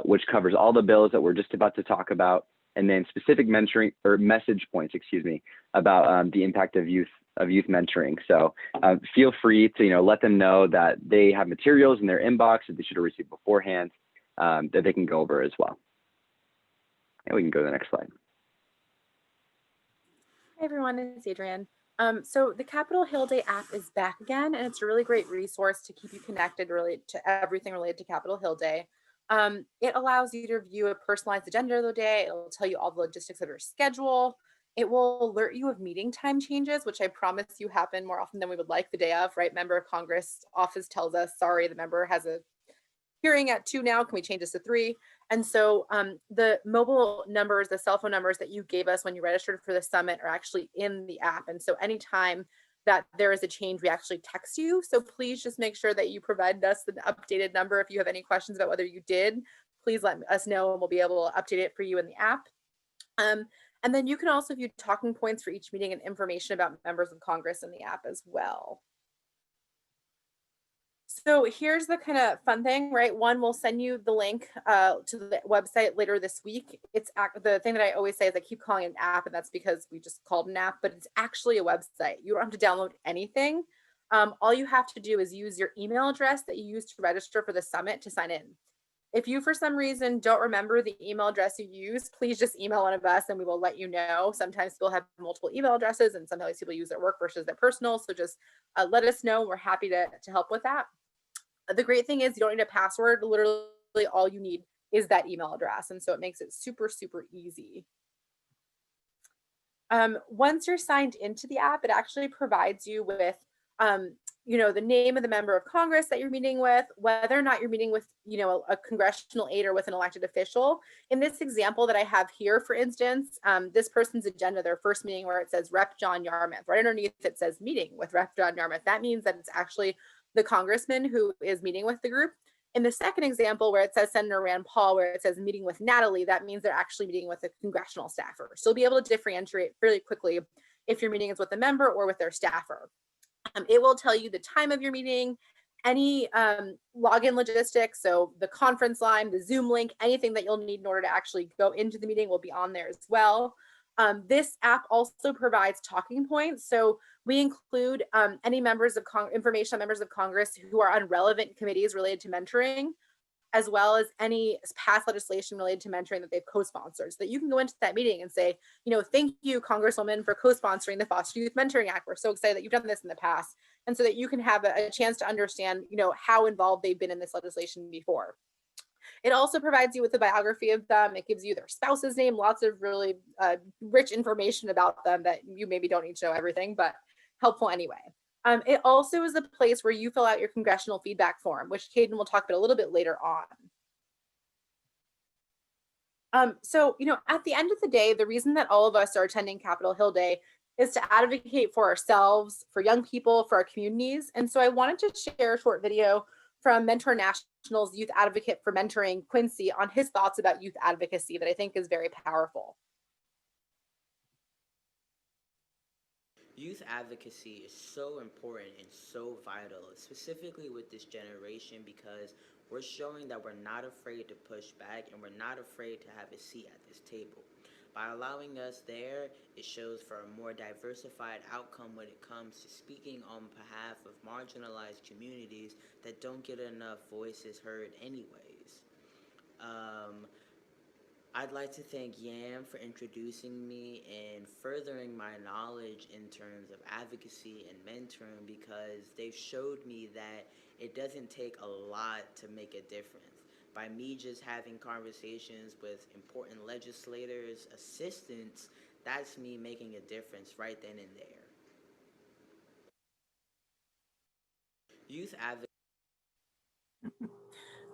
which covers all the bills that we're just about to talk about, and then specific mentoring or message points, about the impact of youth mentoring. So feel free to let them know that they have materials in their inbox that they should have received beforehand, that they can go over as well. And we can go to the next slide. Hi everyone, it's Adrienne. So the Capitol Hill Day app is back again, and it's a really great resource to keep you connected to everything related to Capitol Hill Day. It allows you to view a personalized agenda of the day. It'll tell you all the logistics of your schedule. It will alert you of meeting time changes, which I promise you happen more often than we would like the day of, right? Member of Congress office tells us, sorry, the member has a hearing at 2 now, can we change this to 3? And so the mobile numbers, the cell phone numbers that you gave us when you registered for the summit are actually in the app. And so anytime that there is a change, we actually text you. So please just make sure that you provide us the updated number. If you have any questions about whether you did, please let us know and we'll be able to update it for you in the app. And then you can also view talking points for each meeting and information about members of Congress in the app as well. So here's the kind of fun thing, right? One, we'll send you the link to the website later this week. It's the thing that I always say is I keep calling it an app, and that's because we just called an app, but it's actually a website. You don't have to download anything. All you have to do is use your email address that you used to register for the summit to sign in. If you, for some reason, don't remember the email address you used, please just email one of us and we will let you know. Sometimes people have multiple email addresses and sometimes people use their work versus their personal. So just let us know. We're happy to help with that. The great thing is you don't need a password. Literally all you need is that email address. And so it makes it super, super easy. Once you're signed into the app, it actually provides you with, the name of the member of Congress that you're meeting with, whether or not you're meeting with, a congressional aide or with an elected official. In this example that I have here, for instance, this person's agenda, their first meeting where it says Rep. John Yarmouth, right underneath it says meeting with Rep. John Yarmouth. That means that it's actually the congressman who is meeting with the group. In the second example where it says Senator Rand Paul, where it says meeting with Natalie, that means they're actually meeting with a congressional staffer. So you'll be able to differentiate fairly quickly if your meeting is with a member or with their staffer. It will tell you the time of your meeting, any login logistics, so the conference line, the Zoom link, anything that you'll need in order to actually go into the meeting will be on there as well. This app also provides talking points. So we include any members of information on members of Congress who are on relevant committees related to mentoring, as well as any past legislation related to mentoring that they've co-sponsored. So that you can go into that meeting and say, thank you, Congresswoman, for co-sponsoring the Foster Youth Mentoring Act. We're so excited that you've done this in the past. And so that you can have a chance to understand, how involved they've been in this legislation before. It also provides you with a biography of them. It gives you their spouse's name, lots of really rich information about them that you maybe don't need to know everything, but helpful anyway. It also is a place where you fill out your congressional feedback form, which Caden will talk about a little bit later on. So, at the end of the day, the reason that all of us are attending Capitol Hill Day is to advocate for ourselves, for young people, for our communities. And so I wanted to share a short video from Mentor National's youth advocate for mentoring, Quincy, on his thoughts about youth advocacy that I think is very powerful. Youth advocacy is so important and so vital, specifically with this generation, because we're showing that we're not afraid to push back and we're not afraid to have a seat at this table. By allowing us there, it shows for a more diversified outcome when it comes to speaking on behalf of marginalized communities that don't get enough voices heard anyways. I'd like to thank Yam for introducing me and furthering my knowledge in terms of advocacy and mentoring, because they've showed me that it doesn't take a lot to make a difference. By me just having conversations with important legislators, assistants, that's me making a difference right then and there. Youth advocacy.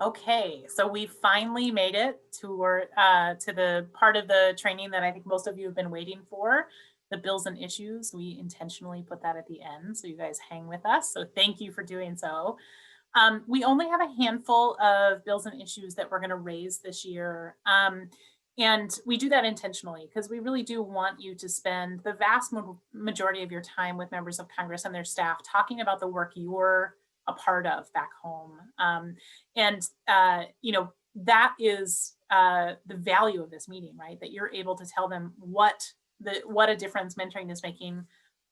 Okay, so we finally made it to the part of the training that I think most of you have been waiting for, the bills and issues. We intentionally put that at the end, so you guys hang with us. So thank you for doing so. We only have a handful of bills and issues that we're going to raise this year. And we do that intentionally because we really do want you to spend the vast majority of your time with members of Congress and their staff talking about the work you're a part of back home. That is the value of this meeting, right? That you're able to tell them what a difference mentoring is making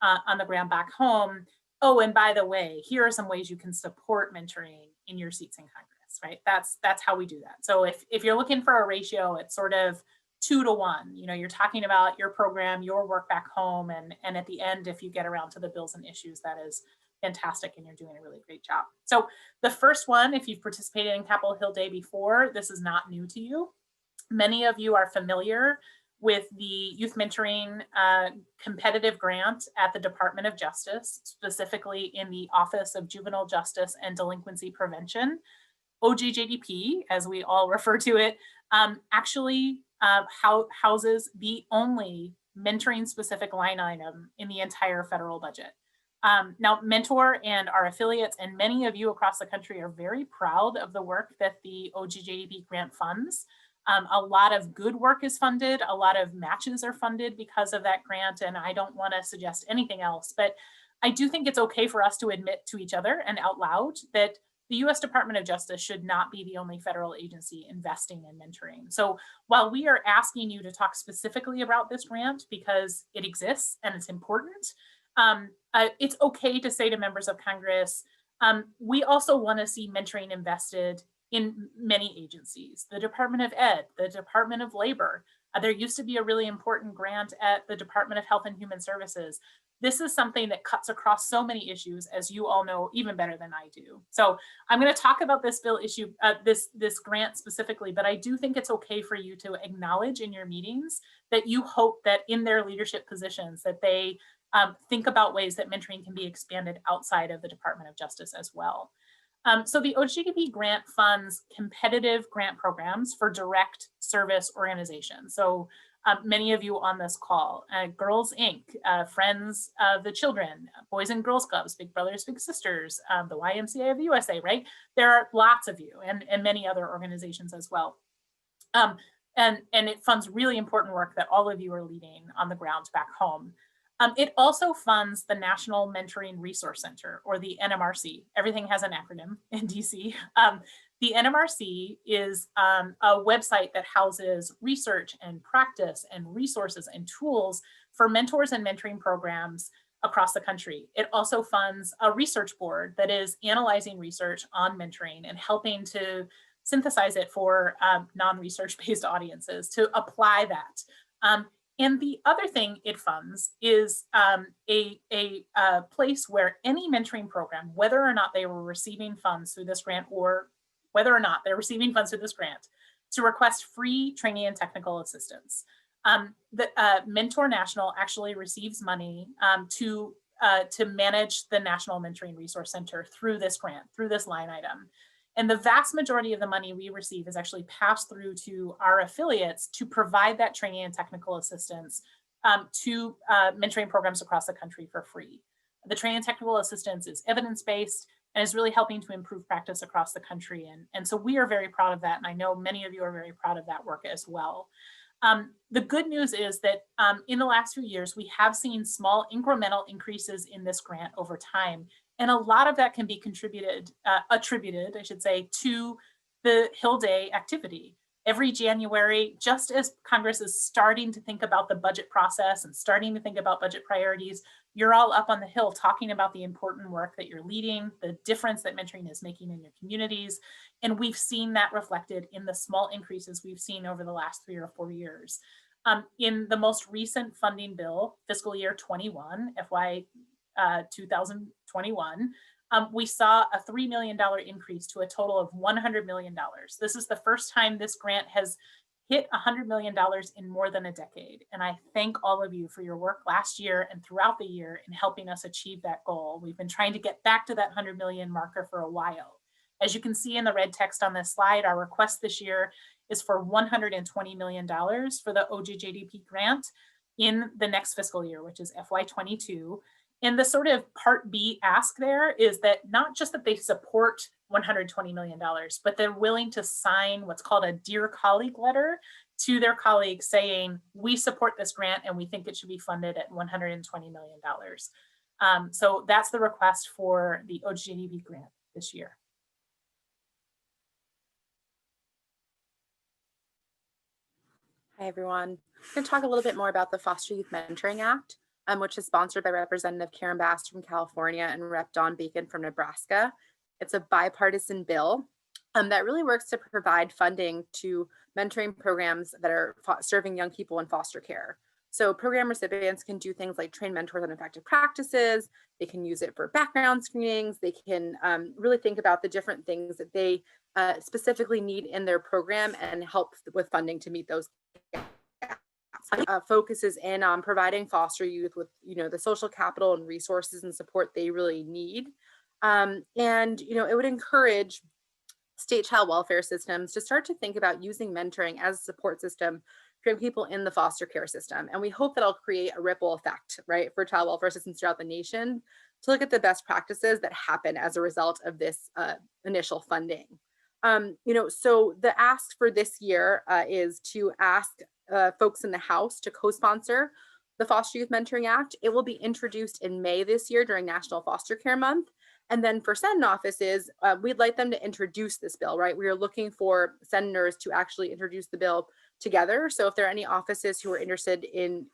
on the ground back home. Oh, and by the way, here are some ways you can support mentoring in your seats in Congress, right? That's how we do that. So if you're looking for a ratio, it's sort of 2 to 1. You know, you're talking about your program, your work back home, and at the end, if you get around to the bills and issues, that is fantastic, and you're doing a really great job. So the first one, if you've participated in Capitol Hill Day before, this is not new to you. Many of you are familiar with the Youth Mentoring competitive grant at the Department of Justice, specifically in the Office of Juvenile Justice and Delinquency Prevention. OJJDP, as we all refer to it, actually houses the only mentoring specific line item in the entire federal budget. Now, Mentor and our affiliates and many of you across the country are very proud of the work that the OJJDP grant funds. A lot of good work is funded, a lot of matches are funded because of that grant, and I don't want to suggest anything else, but I do think it's okay for us to admit to each other and out loud that the US Department of Justice should not be the only federal agency investing in mentoring. So while we are asking you to talk specifically about this grant because it exists and it's important, it's okay to say to members of Congress, we also want to see mentoring invested in many agencies, the Department of Ed, the Department of Labor. There used to be a really important grant at the Department of Health and Human Services. This is something that cuts across so many issues, as you all know even better than I do. So I'm going to talk about this bill issue, this grant specifically, but I do think it's okay for you to acknowledge in your meetings that you hope that in their leadership positions that they think about ways that mentoring can be expanded outside of the Department of Justice as well. So the OJDP grant funds competitive grant programs for direct service organizations. So many of you on this call, Girls Inc., Friends of the Children, Boys and Girls Clubs, Big Brothers, Big Sisters, the YMCA of the USA, right? There are lots of you and many other organizations as well. And it funds really important work that all of you are leading on the ground back home. It also funds the National Mentoring Resource Center, or the NMRC. Everything has an acronym in DC. The NMRC is a website that houses research and practice and resources and tools for mentors and mentoring programs across the country. It also funds a research board that is analyzing research on mentoring and helping to synthesize it for non-research based audiences to apply that. And the other thing it funds is a place where any mentoring program, whether or not they were receiving funds through this grant or whether or not they're receiving funds through this grant, to request free training and technical assistance. The Mentor National actually receives money to manage the National Mentoring Resource Center through this grant, through this line item. And the vast majority of the money we receive is actually passed through to our affiliates to provide that training and technical assistance to mentoring programs across the country for free. The training and technical assistance is evidence-based and is really helping to improve practice across the country. And so we are very proud of that. And I know many of you are very proud of that work as well. The good news is that in the last few years, we have seen small incremental increases in this grant over time. And a lot of that can be attributed, I should say, to the Hill Day activity. Every January, just as Congress is starting to think about the budget process and starting to think about budget priorities, you're all up on the Hill talking about the important work that you're leading, the difference that mentoring is making in your communities. And we've seen that reflected in the small increases we've seen over the last 3 or 4 years. In the most recent funding bill, fiscal year 21, FY 2021, we saw a $3 million increase to a total of $100 million. This is the first time this grant has hit $100 million in more than a decade. And I thank all of you for your work last year and throughout the year in helping us achieve that goal. We've been trying to get back to that 100 million marker for a while. As you can see in the red text on this slide, our request this year is for $120 million for the OJJDP grant in the next fiscal year, which is FY22. And the sort of part B ask there is that not just that they support $120 million, but they're willing to sign what's called a Dear Colleague letter to their colleagues saying, we support this grant and we think it should be funded at $120 million. So that's the request for the OJDP grant this year. Hi, everyone. I'm going to talk a little bit more about the Foster Youth Mentoring Act, which is sponsored by Representative Karen Bass from California and Rep. Don Bacon from Nebraska. It's a bipartisan bill that really works to provide funding to mentoring programs that are serving young people in foster care. So program recipients can do things like train mentors on effective practices. They can use it for background screenings. They can really think about the different things that they specifically need in their program and help with funding to meet those gaps. Focuses in on providing foster youth with, the social capital and resources and support they really need. And, it would encourage state child welfare systems to start to think about using mentoring as a support system for people in the foster care system. And we hope that'll create a ripple effect, right, for child welfare systems throughout the nation to look at the best practices that happen as a result of this initial funding. So the ask for this year is to ask folks in the House to co-sponsor the Foster Youth Mentoring Act. It will be introduced in May this year during National Foster Care Month. And then for Senate offices, we'd like them to introduce this bill, right? We are looking for senators to actually introduce the bill together. So if there are any offices who are interested in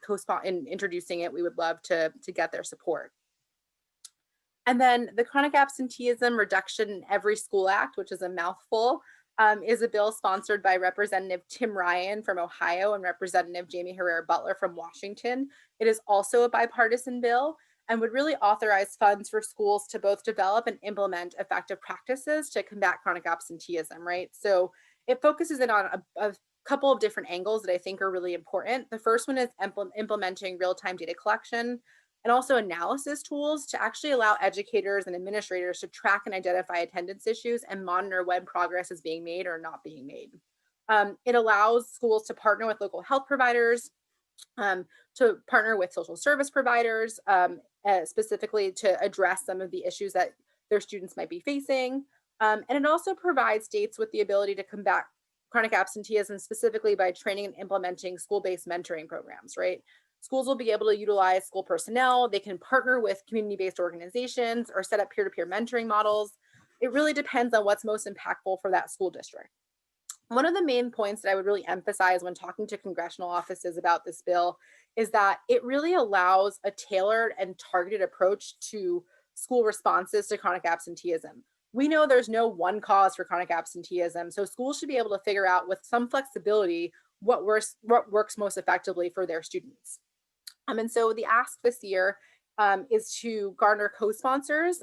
introducing it, we would love to get their support. And then the Chronic Absenteeism Reduction in Every School Act, which is a mouthful, is a bill sponsored by Representative Tim Ryan from Ohio and Representative Jamie Herrera Butler from Washington. It is also a bipartisan bill and would really authorize funds for schools to both develop and implement effective practices to combat chronic absenteeism, right? So it focuses in on a couple of different angles that I think are really important. The first one is implementing real-time data collection and also analysis tools to actually allow educators and administrators to track and identify attendance issues and monitor when progress is being made or not being made. It allows schools to partner with local health providers, to partner with social service providers, specifically to address some of the issues that their students might be facing. And it also provides states with the ability to combat chronic absenteeism, specifically by training and implementing school-based mentoring programs, right? Schools will be able to utilize school personnel. They can partner with community-based organizations or set up peer-to-peer mentoring models. It really depends on what's most impactful for that school district. One of the main points that I would really emphasize when talking to congressional offices about this bill is that it really allows a tailored and targeted approach to school responses to chronic absenteeism. We know there's no one cause for chronic absenteeism, so schools should be able to figure out with some flexibility what works most effectively for their students. And so the ask this year is to garner co-sponsors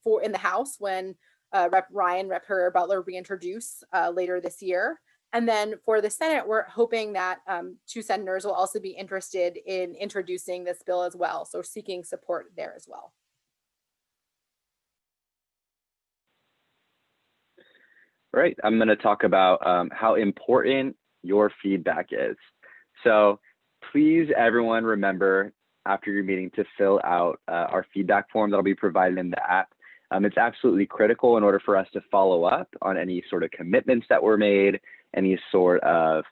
for in the House when Rep. Ryan, Rep. Herrera Butler reintroduce later this year. And then for the Senate, we're hoping that 2 senators will also be interested in introducing this bill as well. So seeking support there as well. Right, I'm going to talk about how important your feedback is. So please, everyone, remember after your meeting to fill out our feedback form that'll be provided in the app. It's absolutely critical in order for us to follow up on any sort of commitments that were made, any sort of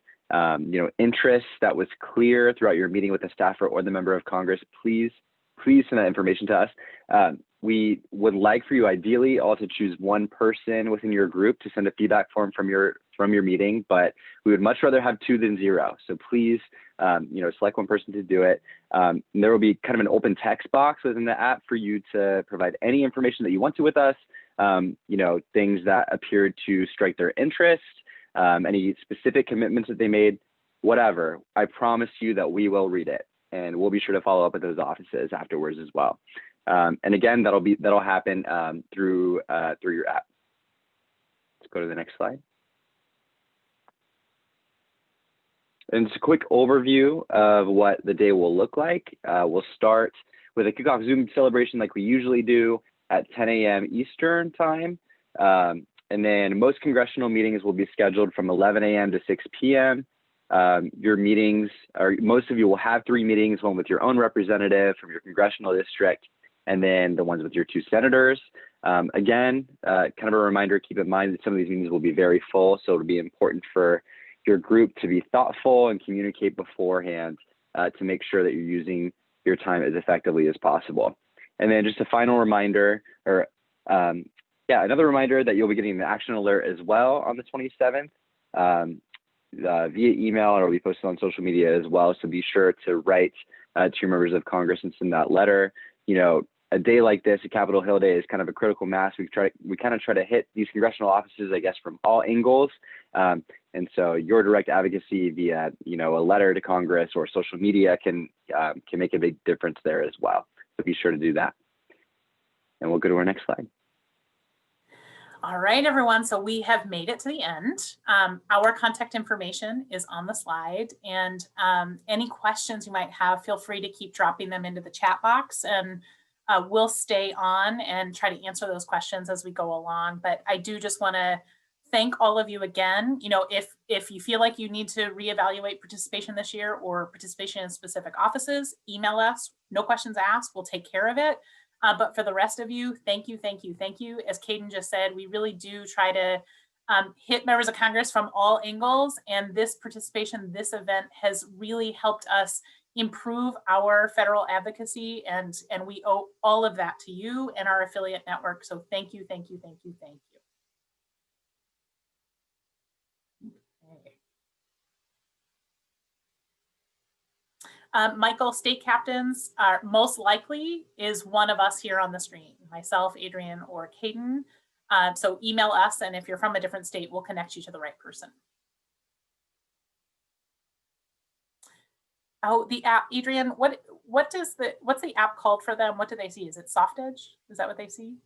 interest that was clear throughout your meeting with the staffer or the member of Congress. Please send that information to us. We would like for you ideally all to choose one person within your group to send a feedback form from your meeting, but we would much rather have 2 than 0. So please, select one person to do it. There will be kind of an open text box within the app for you to provide any information that you want to with us, things that appeared to strike their interest, any specific commitments that they made, whatever. I promise you that we will read it and we'll be sure to follow up with those offices afterwards as well. And again, that'll happen through your app. Let's go to the next slide. And just a quick overview of what the day will look like. We'll start with a kickoff Zoom celebration like we usually do at 10 a.m. Eastern time. And then most congressional meetings will be scheduled from 11 a.m. to 6 p.m. Your meetings, or most of you will have 3 meetings, one with your own representative from your congressional district, and then the ones with your 2 senators. Again, kind of a reminder, keep in mind that some of these meetings will be very full, so it'll be important for your group to be thoughtful and communicate beforehand to make sure that you're using your time as effectively as possible. And then just a final reminder, or another reminder that you'll be getting an action alert as well on the 27th via email, or it'll be posted on social media as well. So be sure to write to your members of Congress and send that letter. You know, a day like this, a Capitol Hill Day, is kind of a critical mass. We kind of try to hit these congressional offices, I guess, from all angles. And so your direct advocacy via, you know, a letter to Congress or social media can make a big difference there as well. So be sure to do that. And we'll go to our next slide. All right, everyone. So we have made it to the end. Our contact information is on the slide, and any questions you might have, feel free to keep dropping them into the chat box, and we'll stay on and try to answer those questions as we go along. But I do just want to thank all of you again. You know, if you feel like you need to reevaluate participation this year or participation in specific offices, email us. No questions asked. We'll take care of it. But for the rest of you, thank you, thank you, thank you. As Caden just said, we really do try to hit members of Congress from all angles. And this participation, this event has really helped us improve our federal advocacy. And we owe all of that to you and our affiliate network. So thank you, thank you, thank you, thank you. Michael, state captains are most likely is one of us here on the screen, myself, Adrian, or Caden. So email us, and if you're from a different state, we'll connect you to the right person. Oh, the app, Adrian, what's the app called for them? What do they see? Is it Soft Edge? Is that what they see?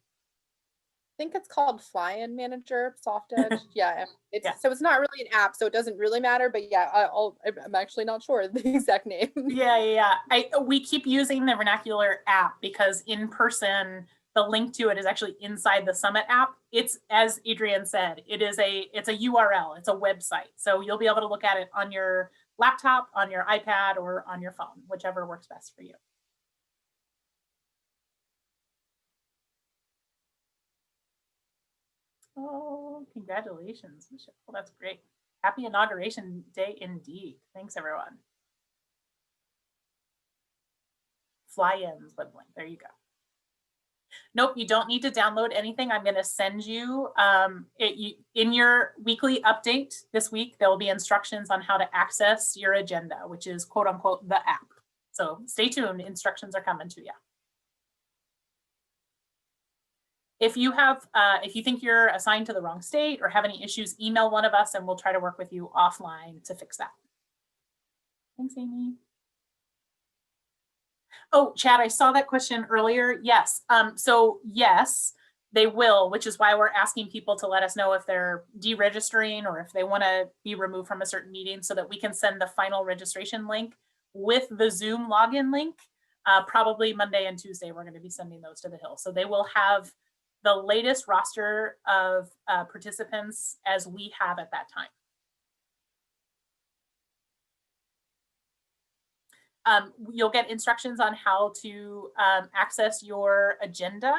I think it's called Fly-In Manager, Soft Edge. Yeah, Yeah. So it's not really an app, so it doesn't really matter. But yeah, I'm actually not sure the exact name. Yeah. We keep using the vernacular app because in person, the link to it is actually inside the Summit app. It's, as Adrian said, it's a URL, it's a website. So you'll be able to look at it on your laptop, on your iPad, or on your phone, whichever works best for you. Oh, congratulations, Michelle. Well, that's great. Happy Inauguration Day indeed. Thanks, everyone. Fly-ins, there you go. Nope, you don't need to download anything. I'm going to send you, in your weekly update this week, there will be instructions on how to access your agenda, which is quote unquote the app. So stay tuned, instructions are coming to you. If you think you're assigned to the wrong state or have any issues, email one of us and we'll try to work with you offline to fix that. Thanks, Amy. Oh, Chad, I saw that question earlier. Yes. So yes, they will, which is why we're asking people to let us know if they're deregistering or if they want to be removed from a certain meeting so that we can send the final registration link with the Zoom login link. Probably Monday and Tuesday, we're going to be sending those to the Hill. So they will have the latest roster of participants as we have at that time. You'll get instructions on how to access your agenda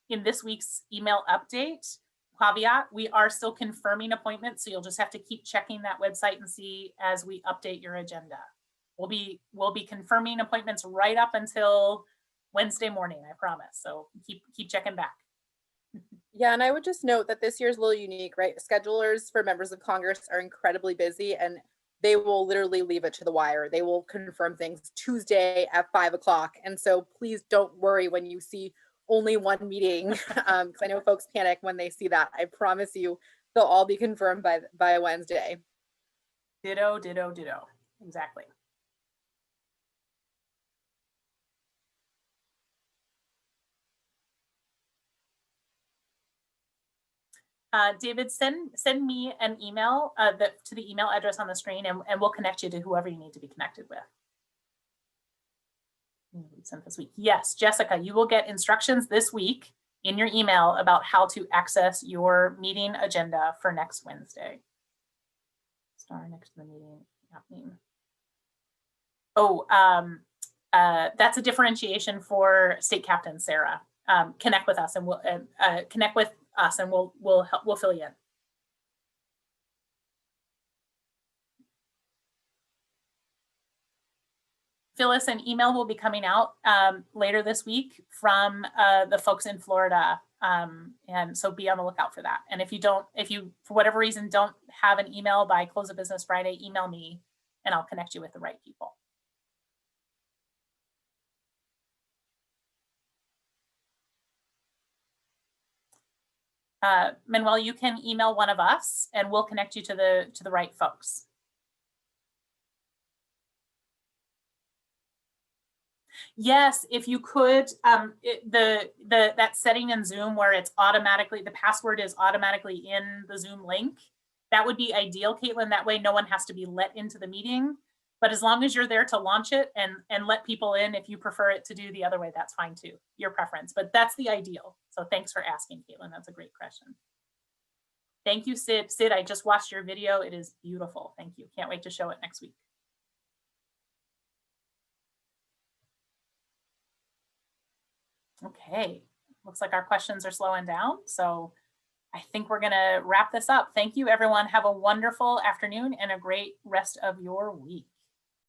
in this week's email update. Caveat, we are still confirming appointments, so you'll just have to keep checking that website and see as we update your agenda. We'll be confirming appointments right up until Wednesday morning, I promise. So keep checking back. Yeah, and I would just note that this year is a little unique, right? Schedulers for members of Congress are incredibly busy, and they will literally leave it to the wire. They will confirm things Tuesday at 5 o'clock. And so please don't worry when you see only one meeting, because I know folks panic when they see that. I promise you, they'll all be confirmed by Wednesday. Ditto, ditto, ditto. Exactly. David, send me an email to the email address on the screen, and we'll connect you to whoever you need to be connected with. Sent this week. Yes, Jessica, you will get instructions this week in your email about how to access your meeting agenda for next Wednesday. Star next to the meeting happening. Oh, that's a differentiation for state captain Sarah. Connect with us, and we'll we'll fill you in. Phyllis, an email will be coming out later this week from the folks in Florida. And so be on the lookout for that. And if you, for whatever reason, don't have an email by close of business Friday, email me and I'll connect you with the right people. Manuel, you can email one of us and we'll connect you to the right folks. Yes, if you could, that setting in Zoom where it's automatically, the password is automatically in the Zoom link, that would be ideal, Caitlin. That way no one has to be let into the meeting. But as long as you're there to launch it and let people in, if you prefer it to do the other way, that's fine too, your preference. But that's the ideal. So thanks for asking, Caitlin. That's a great question. Thank you, Sid. Sid, I just watched your video. It is beautiful. Thank you. Can't wait to show it next week. Okay, looks like our questions are slowing down. So I think we're gonna wrap this up. Thank you, everyone. Have a wonderful afternoon and a great rest of your week.